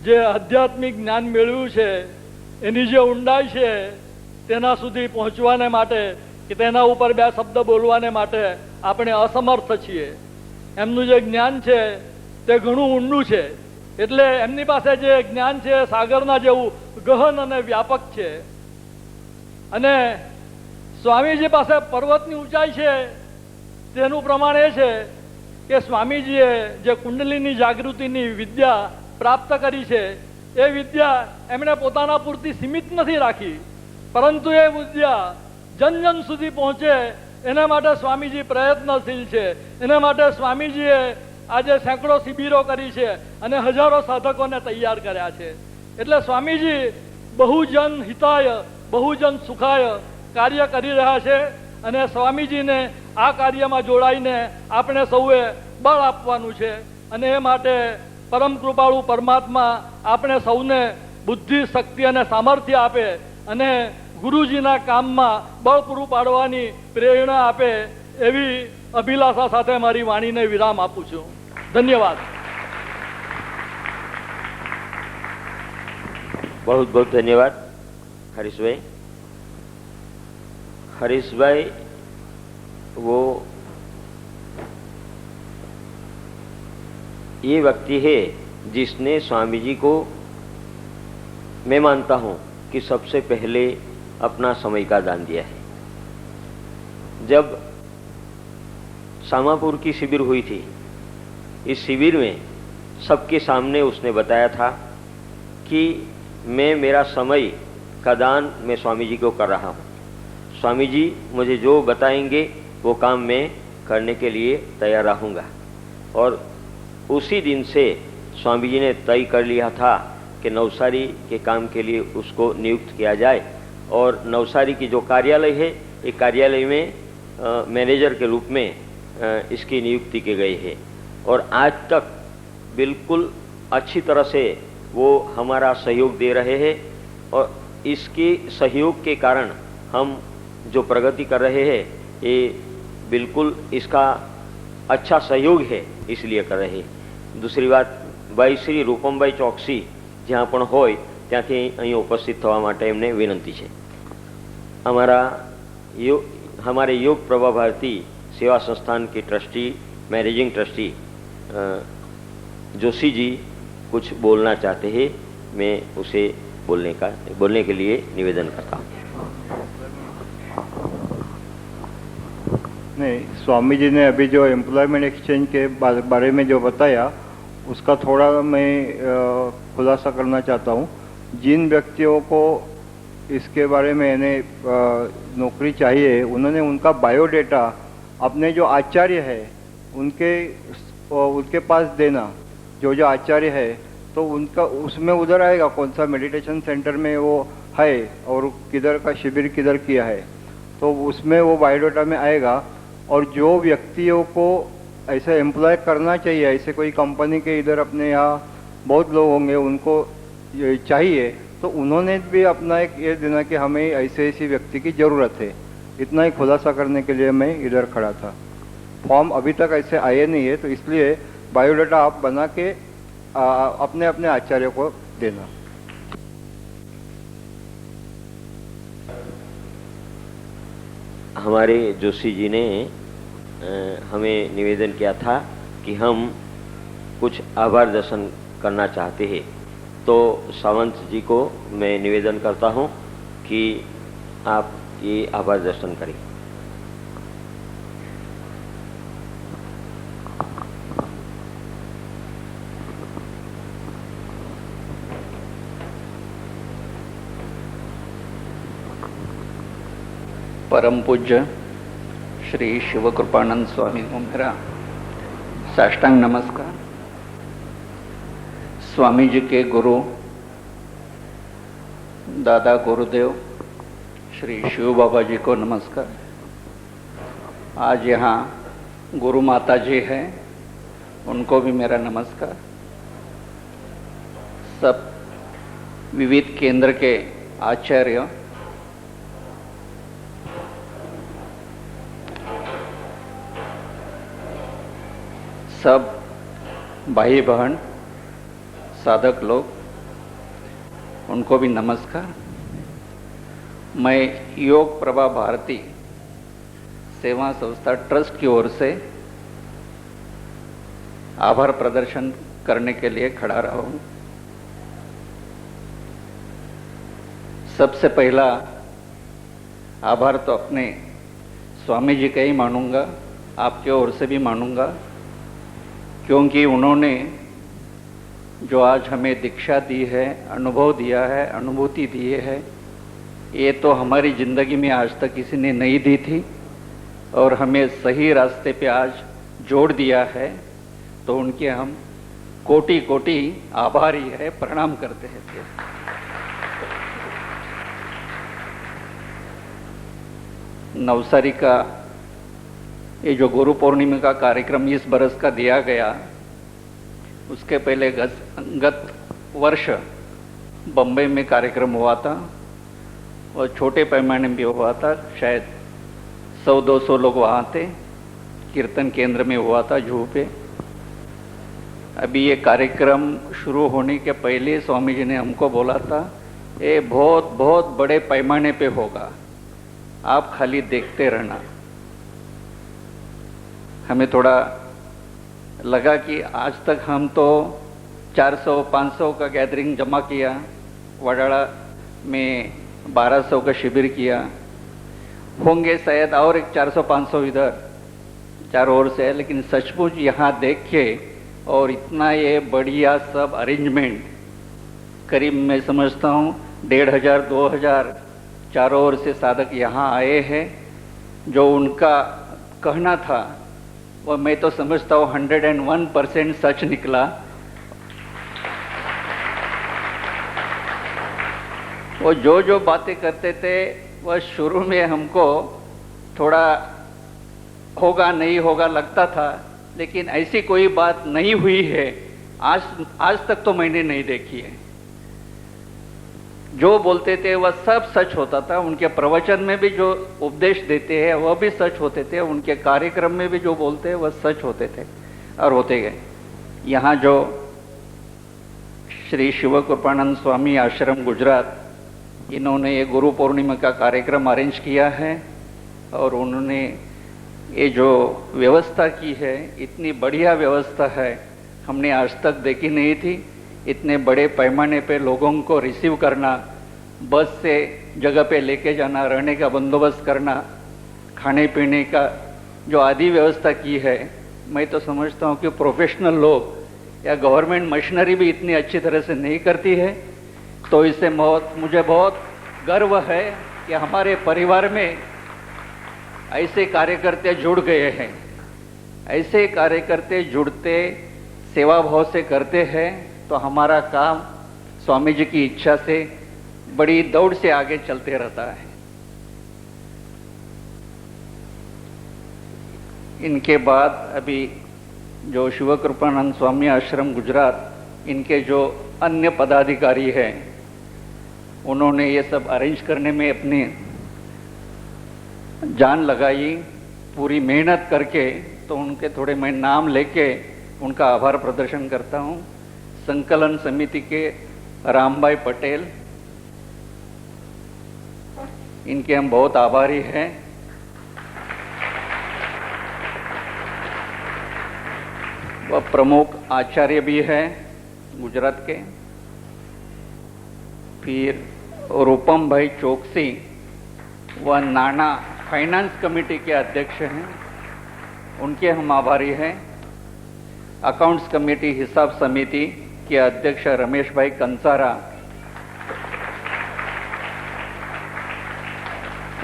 Speaker 3: જે આધ્યાત્મિક જ્ઞાન મેળવ્યું છે એની જે ઊંડાઈ છે તેના સુધી પહોંચવાને માટે કે તેના ઉપર બે શબ્દ બોલવાને માટે આપણે અસમર્થ છીએ। એમનું જે જ્ઞાન છે તે ઘણું ઊંડું છે। એટલે એમની પાસે જે જ્ઞાન છે સાગરના જેવું ગહન અને વ્યાપક છે। અને સ્વામીજી પાસે પર્વતની ઊંચાઈ છે તેનું પ્રમાણ એ છે કે સ્વામીજીએ જે કુંડલીની જાગૃતિની વિદ્યા પ્રાપ્ત કરી છે એ વિદ્યા એમણે પોતાના પૂરતી સીમિત નથી રાખી, પરંતુ એ વિદ્યા જન જન સુધી પહોંચે એના માટે સ્વામીજી પ્રયત્નશીલ છે। એના માટે સ્વામીજીએ આજે સેંકડો શિબિરો કરી છે અને હજારો સાધકોને તૈયાર કર્યા છે। એટલે સ્વામીજી બહુજન હિતાય બહુજન સુખાય કાર્ય કરી રહ્યા છે અને સ્વામીજીને આ કાર્યમાં જોડાઈને આપણે સૌએ બળ આપવાનું છે। અને એ માટે પરમ કૃપાળુ પરમાત્મા આપણે સૌને બુદ્ધિ, શક્તિ અને સામર્થ્ય આપે અને ગુરુજીના કામમાં બળ પૂરું પાડવાની પ્રેરણા આપે, એવી અભિલાષા સાથે મારી વાણીને વિરામ આપું છું। ધન્યવાદ।
Speaker 2: बहुत बहुत धन्यवाद हरीश भाई। हरीश भाई वो ये व्यक्ति है जिसने स्वामी जी को मैं मानता हूँ कि सबसे पहले अपना समय का दान दिया है। जब सामापुर की शिविर हुई थी, इस शिविर में सबके सामने उसने बताया था कि मैं मेरा समय का दान मैं स्वामी जी को कर रहा हूँ। स्वामी जी मुझे जो बताएंगे वो काम मैं करने के लिए तैयार रहूँगा। और उसी दिन से स्वामी जी ने तय कर लिया था कि नवसारी के काम के लिए उसको नियुक्त किया जाए और नवसारी की जो कार्यालय है, एक कार्यालय में मैनेजर के रूप में इसकी नियुक्ति की गई है और आज तक बिल्कुल अच्छी तरह से वो हमारा सहयोग दे रहे हैं और इसके सहयोग के कारण हम जो प्रगति कर रहे हैं ये बिल्कुल इसका अच्छा सहयोग है, इसलिए कर रहे हैं। दूसरी बात, भाई श्री रूपमભાઈ ચોકસી જ્યાં પણ હોય ત્યાંથી અહીં ઉપસ્થિત થવા માટે એમને વિનંતી છે। हमारे योग प्रभा भारती सेवा संस्थान के trustee, managing trustee Joshi ji कुछ बोलना चाहते हैं, मैं उसे बोलने के लिए निवेदन करता हूँ।
Speaker 4: नहीं, स्वामी जी ने अभी जो एम्प्लॉयमेंट एक्सचेंज के बारे में जो बताया उसका थोड़ा मैं खुलासा करना चाहता हूँ। जिन व्यक्तियों को इसके बारे में नौकरी चाहिए, उन्होंने उनका बायोडेटा अपने जो आचार्य है उनके पास देना। जो आचार्य है तो उनका उसमें उधर आएगा कौन सा मेडिटेशन सेंटर में वो है और किधर का शिविर किधर किया है, तो उसमें वो बायोडेटा में आएगा। और जो व्यक्तियों को ऐसा एम्प्लॉय करना चाहिए, ऐसे कोई कंपनी के इधर अपने यहाँ बहुत लोग होंगे उनको चाहिए, तो उन्होंने भी अपना एक ये देना कि हमें ऐसे व्यक्ति की ज़रूरत है। इतना ही खुलासा करने के लिए मैं इधर खड़ा था। फॉर्म अभी तक ऐसे आए नहीं है, तो इसलिए बायोडाटा आप बना के अपने अपने आचार्य को देना।
Speaker 2: हमारे जोशी जी ने हमें निवेदन किया था कि हम कुछ आभार दर्शन करना चाहते हैं, तो सावंत जी को मैं निवेदन करता हूं कि आप ये आभार दर्शन करें।
Speaker 1: परम पूज्य श्री शिव कृपानंद स्वामी को मेरा साष्टांग नमस्कार। स्वामी जी के गुरु दादा गुरुदेव श्री शिव बाबा जी को नमस्कार। आज यहाँ गुरु माता जी हैं, उनको भी मेरा नमस्कार। सब विविध केंद्र के आचार्य, सब भाई बहन साधक लोग, उनको भी नमस्कार। मैं योग प्रभा भारती सेवा संस्था ट्रस्ट की ओर से आभार प्रदर्शन करने के लिए खड़ा रहा हूं। सबसे पहला आभार तो अपने स्वामी जी का ही मानूंगा, आपके ओर से भी मानूंगा, क्योंकि उन्होंने जो आज हमें दीक्षा दी है, अनुभव दिया है, अनुभूति दी है, ये तो हमारी ज़िंदगी में आज तक किसी ने नहीं दी थी और हमें सही रास्ते पे आज जोड़ दिया है। तो उनके हम कोटि कोटि आभारी है, प्रणाम करते हैं। नवसारी का ये जो गुरु पूर्णिमा का कार्यक्रम इस बरस का दिया गया, उसके पहले गत वर्ष बम्बई में कार्यक्रम हुआ था और छोटे पैमाने में भी हुआ था। शायद 100-200 लोग वहाँ थे। कीर्तन केंद्र में हुआ था जुहू पे। अभी ये कार्यक्रम शुरू होने के पहले स्वामी जी ने हमको बोला था, ये बहुत बहुत बड़े पैमाने पे होगा, आप खाली देखते रहना। हमें थोड़ा लगा कि आज तक हम तो 400-500 का गैदरिंग जमा किया, वडाला में 1200 का शिविर किया, होंगे शायद और एक 400-500 इधर चारों ओर से, लेकिन सचमुच यहाँ देख के और इतना ये बढ़िया सब अरेंजमेंट, करीब मैं समझता हूँ 1500-2000 चारों ओर से साधक यहाँ आए हैं। जो उनका कहना था वो मैं तो समझता हूँ 101% सच निकला।
Speaker 5: वो जो बातें करते थे वह शुरू में हमको थोड़ा होगा नहीं होगा लगता था, लेकिन ऐसी कोई बात नहीं हुई है आज तक तो मैंने नहीं देखी है। जो बोलते थे वह सब सच होता था। उनके प्रवचन में भी जो उपदेश देते हैं वह भी सच होते थे, उनके कार्यक्रम में भी जो बोलते हैं वह सच होते थे और होते गए। यहाँ जो श्री शिवकृपानंद स्वामी आश्रम गुजरात, इन्होंने ये गुरु पूर्णिमा का कार्यक्रम अरेंज किया है और उन्होंने ये जो व्यवस्था की है, इतनी बढ़िया व्यवस्था है, हमने आज तक देखी नहीं थी। इतने बड़े पैमाने पे लोगों को रिसीव करना, बस से जगह पे लेके जाना, रहने का बंदोबस्त करना, खाने पीने का जो आदि व्यवस्था की है, मैं तो समझता हूँ कि प्रोफेशनल लोग या गवर्नमेंट मशीनरी भी इतनी अच्छी तरह से नहीं करती है। तो इससे मुझे बहुत गर्व है कि हमारे परिवार में ऐसे कार्यकर्ते जुड़ गए हैं। ऐसे कार्यकर्ते जुड़ते सेवा भाव से करते हैं तो हमारा काम स्वामी जी की इच्छा से बड़ी दौड़ से आगे चलते रहता है। इनके बाद अभी जो शिवकृपानंद स्वामी आश्रम गुजरात, इनके जो अन्य पदाधिकारी हैं, उन्होंने ये सब अरेंज करने में अपनी जान लगाई, पूरी मेहनत करके। तो उनके थोड़े मैं नाम लेके उनका आभार प्रदर्शन करता हूँ। संकलन समिति के रामभाई पटेल, इनके हम बहुत आभारी हैं। वह प्रमुख आचार्य भी हैं गुजरात के। फिर रूपम भाई चौकसी, वह नाना फाइनेंस कमेटी के अध्यक्ष हैं, उनके हम आभारी हैं। अकाउंट्स कमेटी हिसाब समिति के अध्यक्ष रमेश भाई कंसारा,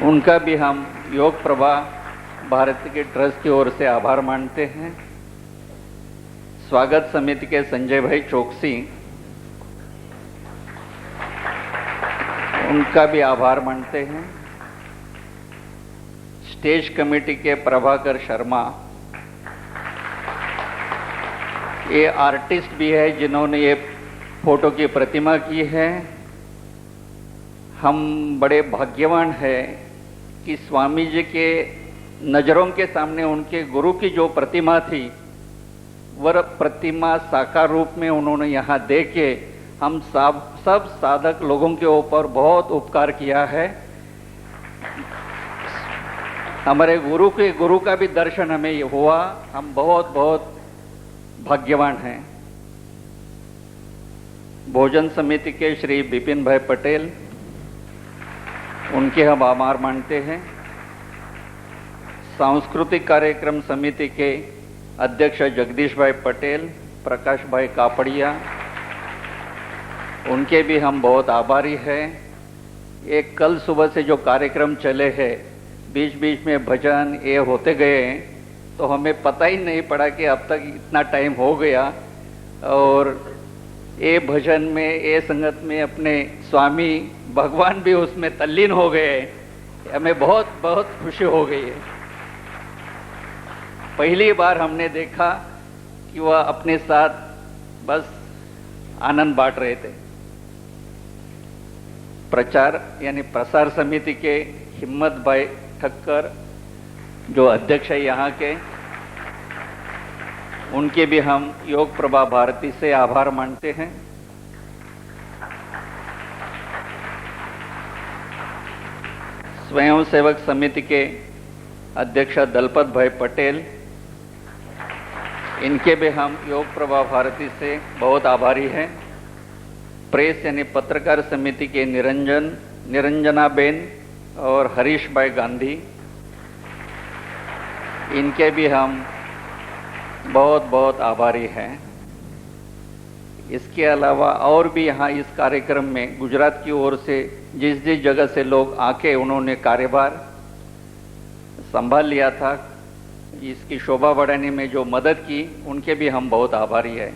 Speaker 5: उनका भी हम योग प्रभा भारत के ट्रस्ट की ओर से आभार मानते हैं। स्वागत समिति के संजय भाई चौकसी, उनका भी आभार मानते हैं। स्टेज कमेटी के प्रभाकर शर्मा, ये आर्टिस्ट भी है जिन्होंने ये फोटो की प्रतिमा की है। हम बड़े भाग्यवान हैं कि स्वामी जी के नज़रों के सामने उनके गुरु की जो प्रतिमा थी, वह प्रतिमा साकार रूप में उन्होंने यहाँ दे के हम सब साधक लोगों के ऊपर बहुत उपकार किया है। हमारे गुरु का भी दर्शन हमें हुआ, हम बहुत बहुत भाग्यवान हैं। भोजन समिति के श्री बिपिन भाई पटेल, उनके हम आभार मानते हैं। सांस्कृतिक कार्यक्रम समिति के अध्यक्ष जगदीश भाई पटेल, प्रकाश भाई कापड़िया, उनके भी हम बहुत आभारी हैं। एक कल सुबह से जो कार्यक्रम चले हैं, बीच बीच में भजन ये होते गए, तो हमें पता ही नहीं पड़ा कि अब तक इतना टाइम हो गया। और ये भजन में, ये संगत में अपने स्वामी भगवान भी उसमें तल्लीन हो गए। हमें बहुत बहुत खुशी हो गई है। पहली बार हमने देखा कि वह अपने साथ बस आनंद बांट रहे थे। प्रचार यानी प्रसार समिति के हिम्मत भाई ठक्कर, जो अध्यक्ष है यहाँ के, उनके भी हम योग प्रभा भारती से आभार मानते हैं। स्वयं सेवक समिति के अध्यक्ष दलपत भाई पटेल, इनके भी हम योग प्रभा भारती से बहुत आभारी हैं। प्रेस यानी पत्रकार समिति के निरंजना बेन और हरीश भाई गांधी, इनके भी हम बहुत बहुत आभारी हैं। इसके अलावा और भी यहाँ इस कार्यक्रम में गुजरात की ओर से जिस जिस जगह से लोग आके उन्होंने कार्यभार संभाल लिया था, इसकी शोभा बढ़ाने में जो मदद की, उनके भी हम बहुत आभारी हैं।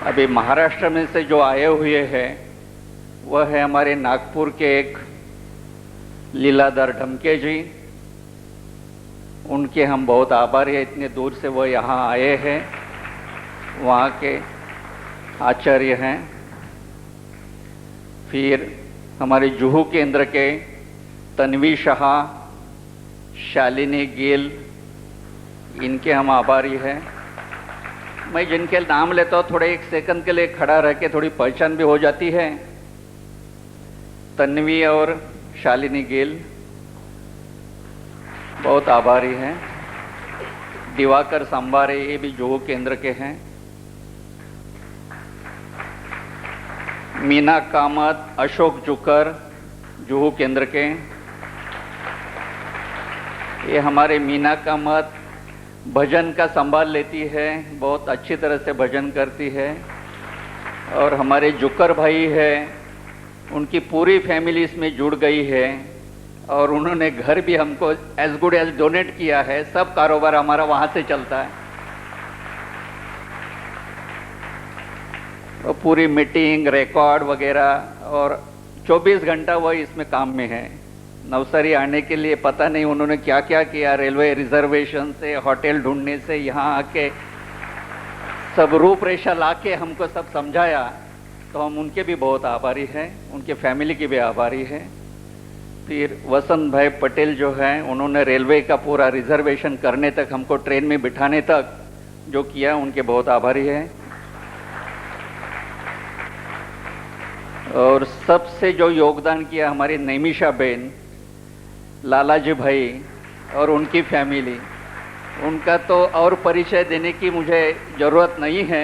Speaker 5: अभी महाराष्ट्र में से जो आए हुए हैं, वह है हमारे नागपुर के एक लीलाधर ढमके जी। उनके हम बहुत आभारी हैं, इतने दूर से वह यहाँ आए हैं, वहाँ के आचार्य हैं। फिर हमारे जुहू केंद्र के तन्वी शाह, शालिनी गिल, इनके हम आभारी हैं। मैं जिनके नाम लेता हूँ थोड़े एक सेकंड के लिए खड़ा रह के थोड़ी पहचान भी हो जाती है। तन्वी और शालिनी गिल बहुत आभारी हैं। दिवाकर सांबारे, ये भी जुहू केंद्र के हैं। मीना कामत, अशोक जुकर, जुहू केंद्र के। ये हमारे मीना कामत भजन का संभाल लेती है, बहुत अच्छी तरह से भजन करती है। और हमारे जुकर भाई है, उनकी पूरी फैमिली इसमें जुड़ गई है और उन्होंने घर भी हमको एज गुड एज डोनेट किया है। सब कारोबार हमारा वहाँ से चलता है। और पूरी मीटिंग, रिकॉर्ड वगैरह और 24 घंटा वह इसमें काम में है। नवसारी आने के लिए पता नहीं उन्होंने क्या क्या किया, रेलवे रिजर्वेशन से, होटल ढूंढने से, यहाँ आके सब रूपरेखा लाके हमको सब समझाया। तो हम उनके भी बहुत आभारी हैं, उनके फैमिली की भी आभारी हैं। फिर वसंत भाई पटेल जो हैं, उन्होंने रेलवे का पूरा रिजर्वेशन करने तक, हमको ट्रेन में बिठाने तक जो किया, उनके बहुत आभारी हैं। और सबसे जो योगदान किया हमारी नैमिषा बहन, लालाजी भाई और उनकी फैमिली, उनका तो और परिचय देने की मुझे ज़रूरत नहीं है,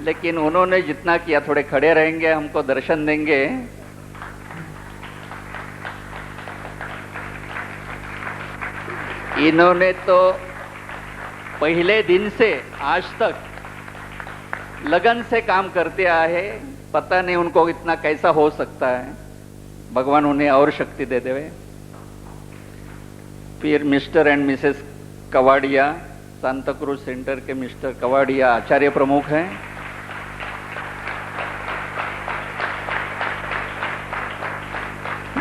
Speaker 5: लेकिन उन्होंने जितना किया, थोड़े खड़े रहेंगे, हमको दर्शन देंगे। इन्होंने तो पहले दिन से आज तक लगन से काम करते आए। पता नहीं उनको इतना कैसा हो सकता है, भगवान उन्हें और शक्ति दे देवे। फिर mister and Mrs Kawadia, Santacruz centre के मिस्टर कवाड़िया आचार्य प्रमुख हैं।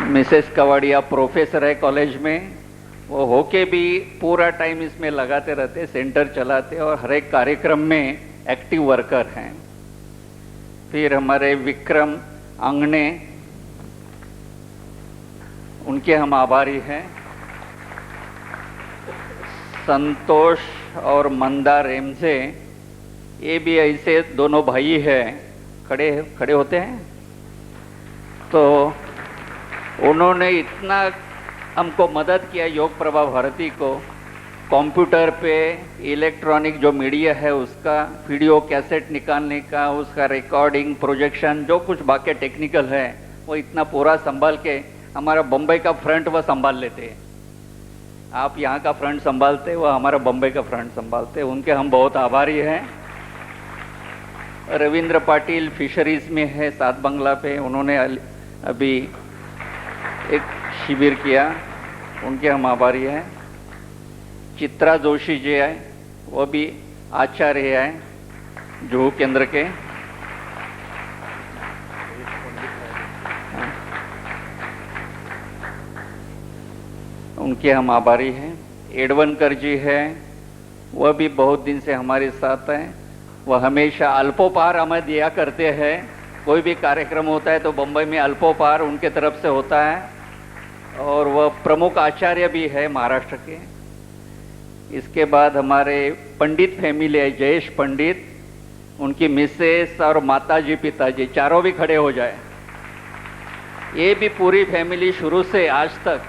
Speaker 5: मिसेस कवाड़िया प्रोफेसर है कॉलेज में। वो होके भी पूरा टाइम इसमें लगाते रहते, सेंटर चलाते और हर एक कार्यक्रम में एक्टिव वर्कर हैं। फिर हमारे विक्रम अंगने, उनके हम आभारी हैं। संतोष और मंदा रेमजे, ये भी ऐसे दोनों भाई हैं, खड़े होते हैं। तो उन्होंने इतना हमको मदद किया, योग प्रभा भारती को, कंप्यूटर पे इलेक्ट्रॉनिक जो मीडिया है उसका वीडियो कैसेट निकालने का, उसका रिकॉर्डिंग, प्रोजेक्शन, जो कुछ बाकी टेक्निकल है वो इतना पूरा संभाल के, हमारा बम्बई का फ्रंट वह संभाल लेते हैं। आप यहाँ का फ्रंट संभालते, वह हमारा बम्बई का फ्रंट संभालते, उनके हम बहुत आभारी हैं। रविंद्र पाटिल फिशरीज में है, सात बंगला पे, उन्होंने अभी एक शिविर किया, उनके हम आभारी हैं। चित्रा जोशी जी है, वो भी आचार्य है जुहू केंद्र के। उनके हम आभारी हैं। एडवनकर जी है, वह भी बहुत दिन से हमारे साथ हैं। वह हमेशा अल्पोपहार हमें दिया करते हैं। कोई भी कार्यक्रम होता है तो बम्बई में अल्पोपहार उनके तरफ से होता है। और वह प्रमुख आचार्य भी है महाराष्ट्र के। इसके बाद हमारे पंडित फैमिली है, जयेश पंडित, उनकी मिसेस और माताजी पिताजी चारों भी खड़े हो जाए। ये भी पूरी फैमिली शुरू से आज तक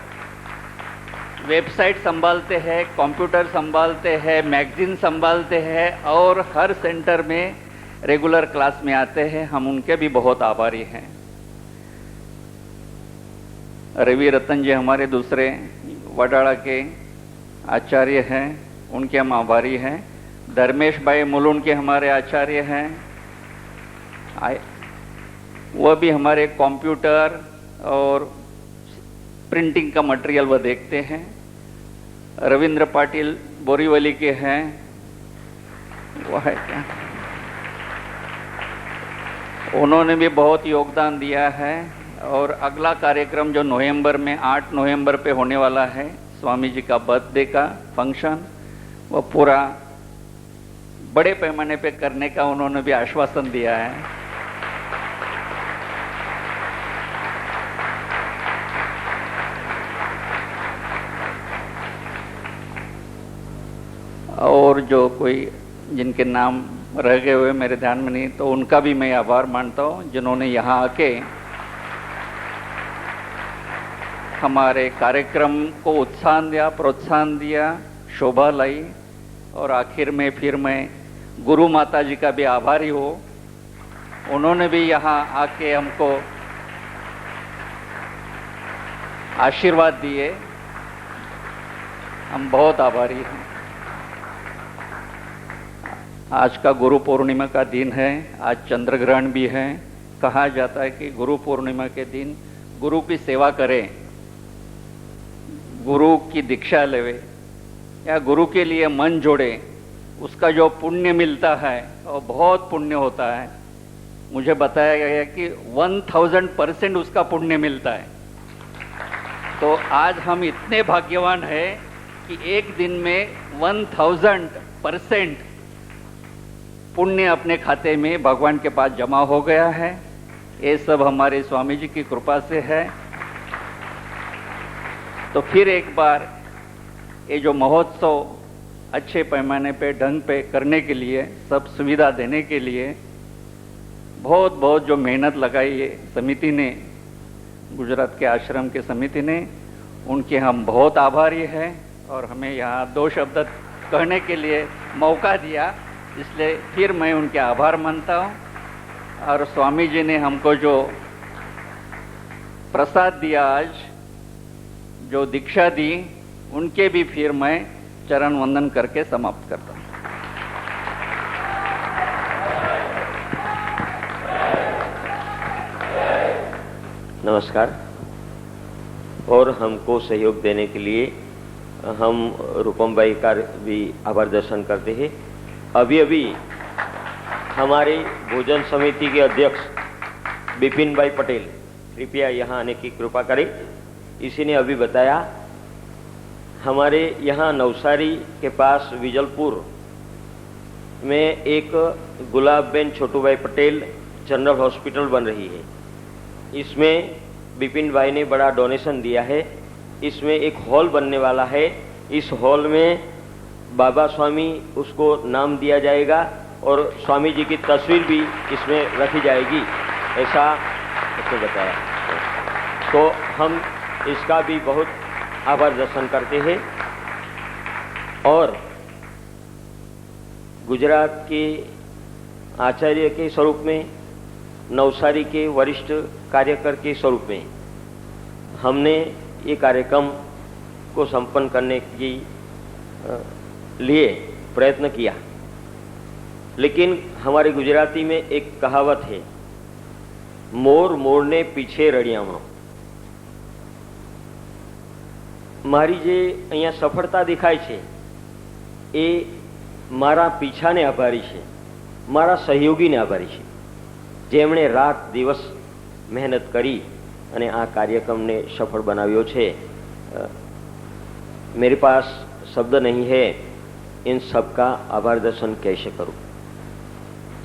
Speaker 5: वेबसाइट संभालते हैं, कंप्यूटर संभालते हैं, मैगजीन संभालते हैं और हर सेंटर में रेगुलर क्लास में आते हैं। हम उनके भी बहुत आभारी हैं। रवि रतन जी हमारे दूसरे वडाला के आचार्य हैं, उनके हम आभारी हैं। धर्मेश भाई मुलुंड के हमारे आचार्य हैं, वह भी हमारे कंप्यूटर और प्रिंटिंग का मटेरियल वह देखते हैं। रविंद्र पाटिल बोरीवली के हैं, वह है क्या, उन्होंने भी बहुत योगदान दिया है। और अगला कार्यक्रम जो नवंबर में 8 नवंबर पे होने वाला है, स्वामी जी का बर्थडे का फंक्शन, वो पूरा बड़े पैमाने पे करने का उन्होंने भी आश्वासन दिया है। और जो कोई जिनके नाम रह गए हुए मेरे ध्यान में नहीं, तो उनका भी मैं आभार मानता हूँ, जिन्होंने यहाँ आके हमारे कार्यक्रम को उत्साह दिया, प्रोत्साहन दिया, शोभा लाई। और आखिर में फिर मैं गुरु माता जी का भी आभारी हूँ, उन्होंने भी यहाँ आके हमको आशीर्वाद दिए, हम बहुत आभारी हैं। आज का गुरु पूर्णिमा का दिन है, आज चंद्र ग्रहण भी है। कहा जाता है कि गुरु पूर्णिमा के दिन गुरु की सेवा करें, गुरु की दीक्षा लेवे या गुरु के लिए मन जोड़े, उसका जो पुण्य मिलता है वो बहुत पुण्य होता है। मुझे बताया गया है कि 1000% उसका पुण्य मिलता है। तो आज हम इतने भाग्यवान हैं कि एक दिन में 1000% पुण्य अपने खाते में भगवान के पास जमा हो गया है। ये सब हमारे स्वामी जी की कृपा से है। तो फिर एक बार ये जो महोत्सव अच्छे पैमाने पे ढंग पे करने के लिए, सब सुविधा देने के लिए बहुत बहुत जो मेहनत लगाई है समिति ने, गुजरात के आश्रम के समिति ने, उनके हम बहुत आभारी हैं। और हमें यहाँ 2 शब्द कहने के लिए मौका दिया, इसलिए फिर मैं उनके आभार मानता हूँ। और स्वामी जी ने हमको जो प्रसाद दिया, आज जो दीक्षा दी, उनके भी फिर मैं चरण वंदन करके समाप्त करता हूँ।
Speaker 2: नमस्कार। और हमको सहयोग देने के लिए हम रूपम भाई का भी आभार दर्शन करते हैं। अभी अभी हमारे भोजन समिति के अध्यक्ष बिपिन भाई पटेल कृपया यहाँ आने की कृपा करें। इसी ने अभी बताया, हमारे यहाँ नवसारी के पास विजलपुर में एक गुलाबबेन छोटूभाई पटेल जनरल हॉस्पिटल बन रही है। इसमें बिपिन भाई ने बड़ा डोनेशन दिया है। इसमें एक हॉल बनने वाला है। इस हॉल में बाबा स्वामी उसको नाम दिया जाएगा और स्वामी जी की तस्वीर भी इसमें रखी जाएगी, ऐसा उसने बताया। तो हम इसका भी बहुत आभार दर्शन करते हैं। और गुजरात के आचार्य के स्वरूप में, नवसारी के वरिष्ठ कार्यकर के स्वरूप में हमने ये कार्यक्रम को संपन्न करने की लिए प्रयत्न किया। लेकिन हमारे गुजराती में एक कहावत है, मोर मोरने पीछे रड़ियामा। मारी जे अहींया सफलता देखाय छे ए मारा पीछाने आभारी छे, मारा सहयोगीने आभारी छे, जेमणे रात दिवस मेहनत करी અને આ કાર્યક્રમને સફળ બનાવ્યો છે। मेरे पास शब्द नहीं है इन सबका आभार दर्शन कैसे करूं।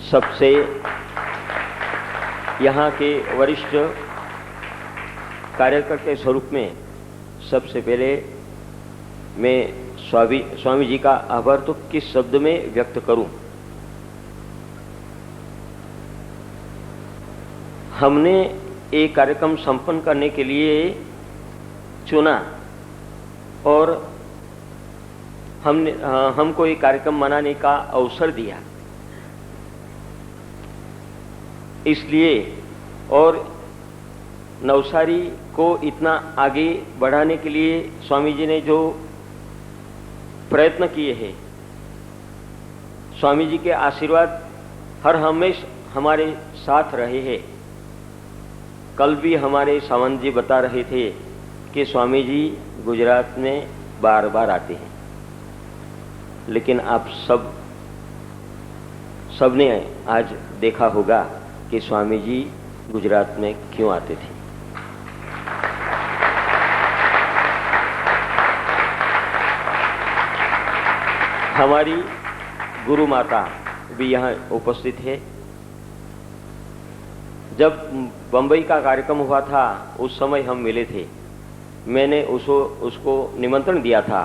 Speaker 2: सबसे यहाँ के वरिष्ठ कार्यकर के स्वरूप में सबसे पहले मैं स्वामी जी का आभार तो किस शब्द में व्यक्त करूं। हमने ये कार्यक्रम संपन्न करने के लिए चुना और हमको ये कार्यक्रम मनाने का अवसर दिया, इसलिए और नवसारी को इतना आगे बढ़ाने के लिए स्वामी जी ने जो प्रयत्न किए हैं, स्वामी जी के आशीर्वाद हर हमेशा हमारे साथ रहे हैं। कल भी हमारे सावंत जी बता रहे थे कि स्वामी जी गुजरात में बार बार आते हैं, लेकिन आप सबने आज देखा होगा कि स्वामी जी गुजरात में क्यों आते थे। हमारी गुरु माता भी यहाँ उपस्थित है। जब बंबई का कार्यक्रम हुआ था उस समय हम मिले थे। मैंने उसको निमंत्रण दिया था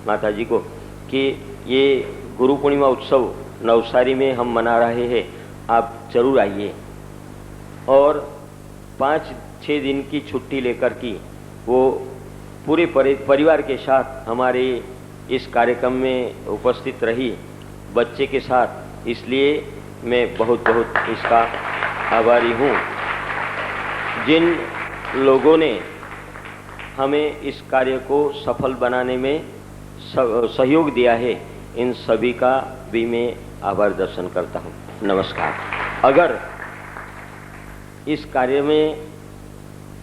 Speaker 2: माता जी को कि ये गुरु पूर्णिमा उत्सव नवसारी में हम मना रहे हैं, आप जरूर आइए। और 5-6 दिन की छुट्टी लेकर की वो पूरे परिवार के साथ हमारे इस कार्यक्रम में उपस्थित रही, बच्चे के साथ। इसलिए मैं बहुत बहुत इसका आभारी हूँ। जिन लोगों ने हमें इस कार्य को सफल बनाने में सहयोग दिया है, इन सभी का भी मैं आभार दर्शन करता हूँ। नमस्कार। अगर इस कार्य में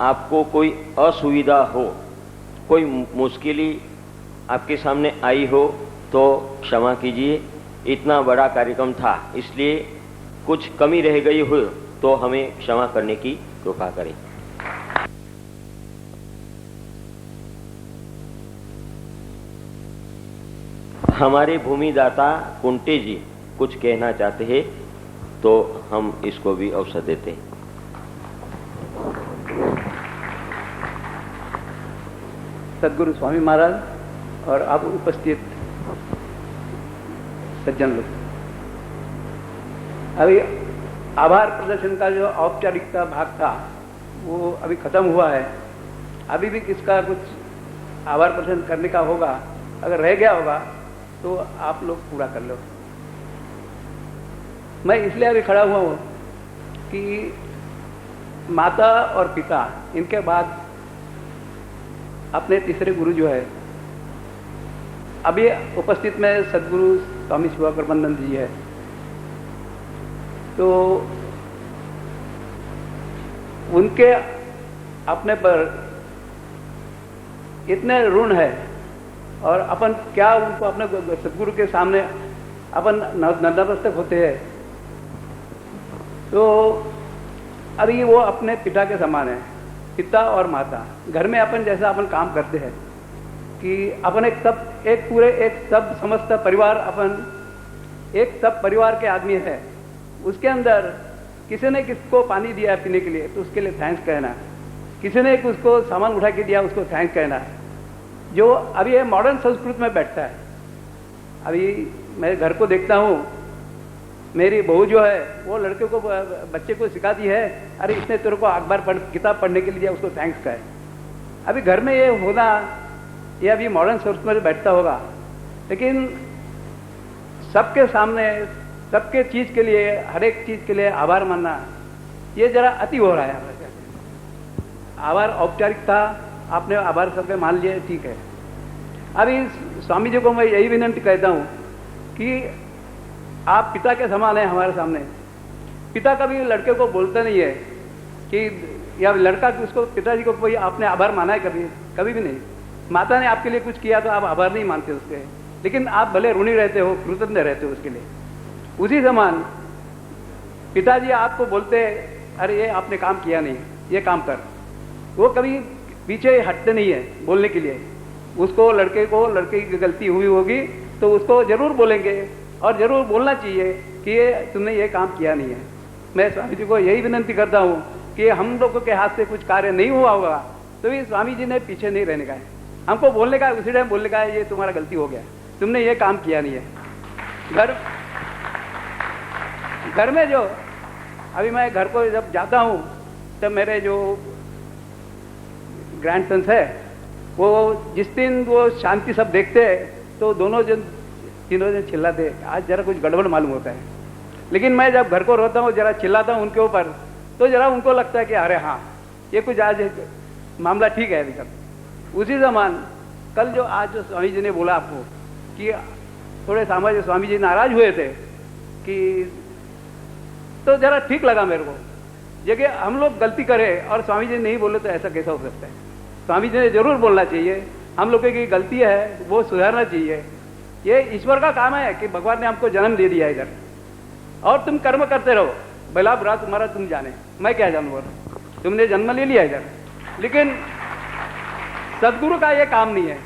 Speaker 2: आपको कोई असुविधा हो, कोई मुश्किल आपके सामने आई हो तो क्षमा कीजिए। इतना बड़ा कार्यक्रम था, इसलिए कुछ कमी रह गई हो तो हमें क्षमा करने की कृपा करें। हमारे भूमिदाता कुंटे जी कुछ कहना चाहते हैं तो हम इसको भी अवसर देते हैं।
Speaker 6: सदगुरु स्वामी महाराज और आप उपस्थित सज्जन लोग, अभी आभार प्रदर्शन का जो औपचारिकता भाग था वो अभी खत्म हुआ है। अभी भी किसका कुछ आभार प्रदर्शन करने का होगा, अगर रह गया होगा तो आप लोग पूरा कर लो। मैं इसलिए अभी खड़ा हुआ हूँ कि माता और पिता, इनके बाद अपने तीसरे गुरु जो है, अभी उपस्थित में सदगुरु स्वामी शिवाकर्मानंद जी है। तो उनके अपने पर इतने ऋण है और अपन क्या उनको अपने सदगुरु के सामने अपन नतमस्तक होते हैं। तो अभी वो अपने पिता के समान है, पिता और माता। घर में अपन जैसा अपन काम करते हैं कि अपन एक सब समस्त परिवार, अपन एक सब परिवार के आदमी है। उसके अंदर किसी ने किसको पानी दिया पीने के लिए तो उसके लिए थैंक्स कहना, किसी ने उसको सामान उठा के दिया उसको थैंक्स कहना, जो अभी ये मॉडर्न संस्कृति में बैठता है। अभी मैं घर को देखता हूँ, मेरी बहू जो है वो लड़के को, बच्चे को सिखाती है, अरे इसने तेरे को अखबार किताब पढ़ने के लिए दिया, उसको थैंक्स कहे। अभी घर में ये होना, ये अभी मॉडर्न संस्कृति में बैठता होगा, लेकिन सबके सामने सबके चीज के लिए, हर एक चीज के लिए आभार मानना, ये जरा अति हो रहा है। आभार औपचारिकता आपने आभार सबके मान लिए, ठीक है। अभी स्वामी जी को मैं यही विनंती कहता हूँ कि आप पिता के समान हैं हमारे सामने। पिता कभी लड़के को बोलता नहीं है कि, या लड़का उसको, पिताजी को कोई आपने आभार माना है कभी? कभी भी नहीं। माता ने आपके लिए कुछ किया तो आप आभार नहीं मानते उसके, लेकिन आप भले ऋणी रहते हो, कृतज्ञ रहते हो उसके लिए। उसी समान पिताजी आपको बोलते अरे ये आपने काम किया नहीं, ये काम कर, वो कभी पीछे हटते नहीं है बोलने के लिए। उसको, लड़के की गलती हुई होगी तो उसको जरूर बोलेंगे और जरूर बोलना चाहिए कि ये तुमने ये काम किया नहीं है। मैं स्वामी जी को यही विनंती करता हूँ कि हम लोगों के हाथ से कुछ कार्य नहीं हुआ होगा तो भी स्वामी जी ने पीछे नहीं रहने का है, हमको बोलने का, उसी टाइम बोलने का है, ये तुम्हारा गलती हो गया, तुमने ये काम किया नहीं है। घर में जो, अभी मैं घर को जब जाता हूँ तब मेरे जो ग्रैंडसन्स है वो जिस दिन वो शांति सब देखते हैं तो तीनों जन चिल्लाते, आज जरा कुछ गड़बड़ मालूम होता है। लेकिन मैं जब घर को रहता हूँ, जरा चिल्लाता हूँ उनके ऊपर, तो जरा उनको लगता है कि अरे हाँ ये कुछ आज मामला ठीक है अभी तक। उसी समान कल जो आज जो स्वामी जी ने बोला आपको कि थोड़े सामाजिक स्वामी जी नाराज हुए थे कि, तो जरा ठीक लगा मेरे को। जगह हम लोग गलती करें और स्वामी जी नहीं बोले तो ऐसा कैसा हो सकता है? स्वामी जी ने जरूर बोलना चाहिए, हम लोगों की गलती है वो सुधारना चाहिए। ये ईश्वर का काम है कि भगवान ने हमको जन्म दे दिया इधर, और तुम कर्म करते रहो, भला बुरा तुम्हारा तुम जाने, मैं क्या जानू, और तुमने जन्म ले लिया इधर। लेकिन सदगुरु का ये काम नहीं है।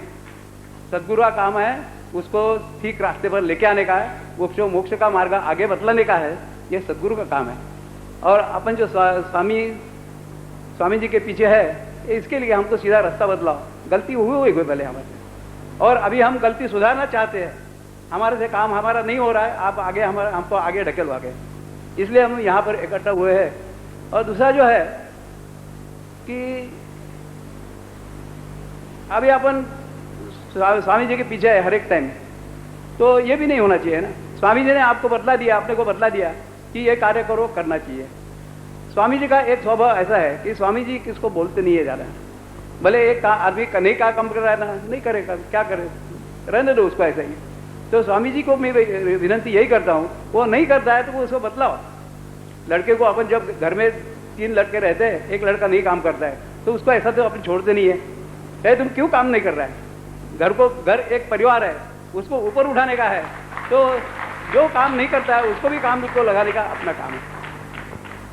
Speaker 6: सदगुरु का काम है उसको ठीक रास्ते पर लेके आने का है, मोक्ष का मार्ग आगे बतलाने का है, ये सदगुरु का काम है। और अपन जो स्वामी जी के पीछे है, इसके लिए हमको सीधा रास्ता बदलाओ, गलती हुई भले हमारे, और अभी हम गलती सुधारना चाहते हैं, हमारे से काम हमारा नहीं हो रहा है, आप आगे हमको आगे ढकेलो आगे, इसलिए हम यहाँ पर इकट्ठा हुए हैं। और दूसरा जो है कि अभी अपन स्वामी जी के पीछे है हर एक टाइम, तो ये भी नहीं होना चाहिए ना। स्वामी जी ने आपको बतला दिया, अपने को बतला दिया कि ये कार्य करो, करना चाहिए। स्वामी जी का एक स्वभाव ऐसा है कि स्वामी जी किसको बोलते नहीं है ज़्यादा, भले एक आदमी नहीं का काम कर रहा है ना, नहीं करेगा, क्या करे, रहने दो उसको ऐसा ही। तो स्वामी जी को मैं विनती यही करता हूँ, वो नहीं करता है तो वो उसको बतलाओ। लड़के को अपन जब घर में 3 लड़के रहते हैं, एक लड़का नहीं काम करता है, तो उसको ऐसा तो अपन छोड़ते नहीं है, तुम क्यों काम नहीं कर रहा है, घर एक परिवार है, उसको ऊपर उठाने का है, तो जो काम नहीं करता है उसको भी काम उसको लगाने का अपना काम है।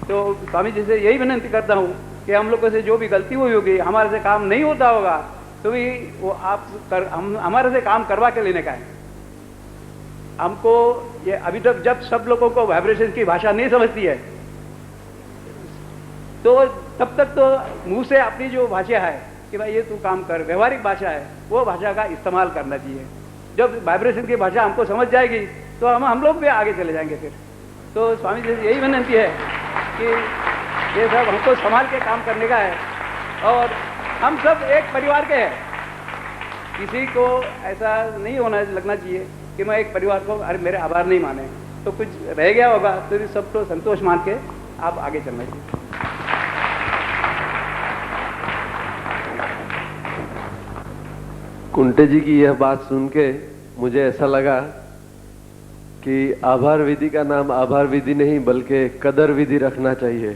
Speaker 6: तो स्वामी जी से यही विनती करता हूँ कि हम लोगों से जो भी गलती हुई होगी, हमारे से काम नहीं होता होगा, तो भी वो हमारे से काम करवा के लेने का है। हमको ये अभी तक जब सब लोगों को वाइब्रेशन की भाषा नहीं समझती है, तो तब तक तो मुंह से अपनी जो भाषा है कि भाई ये तू काम कर, व्यवहारिक भाषा है, वो भाषा का इस्तेमाल करना चाहिए। जब वाइब्रेशन की भाषा हमको समझ जाएगी तो हम लोग भी आगे चले जाएंगे फिर। तो स्वामी जी से यही विनती है कि ये सब हमको संभाल के काम करने का है, और हम सब एक परिवार के हैं, किसी को ऐसा नहीं होना लगना चाहिए कि मैं एक परिवार को अरे मेरे आभार नहीं माने, तो कुछ रह गया होगा, तो भी सबको संतोष मान के आप आगे चलना चाहिए।
Speaker 7: कुंटे जी की यह बात सुन के मुझे ऐसा लगा कि आभार विधि का नाम आभार विधि नहीं बल्कि कदर विधि रखना चाहिए।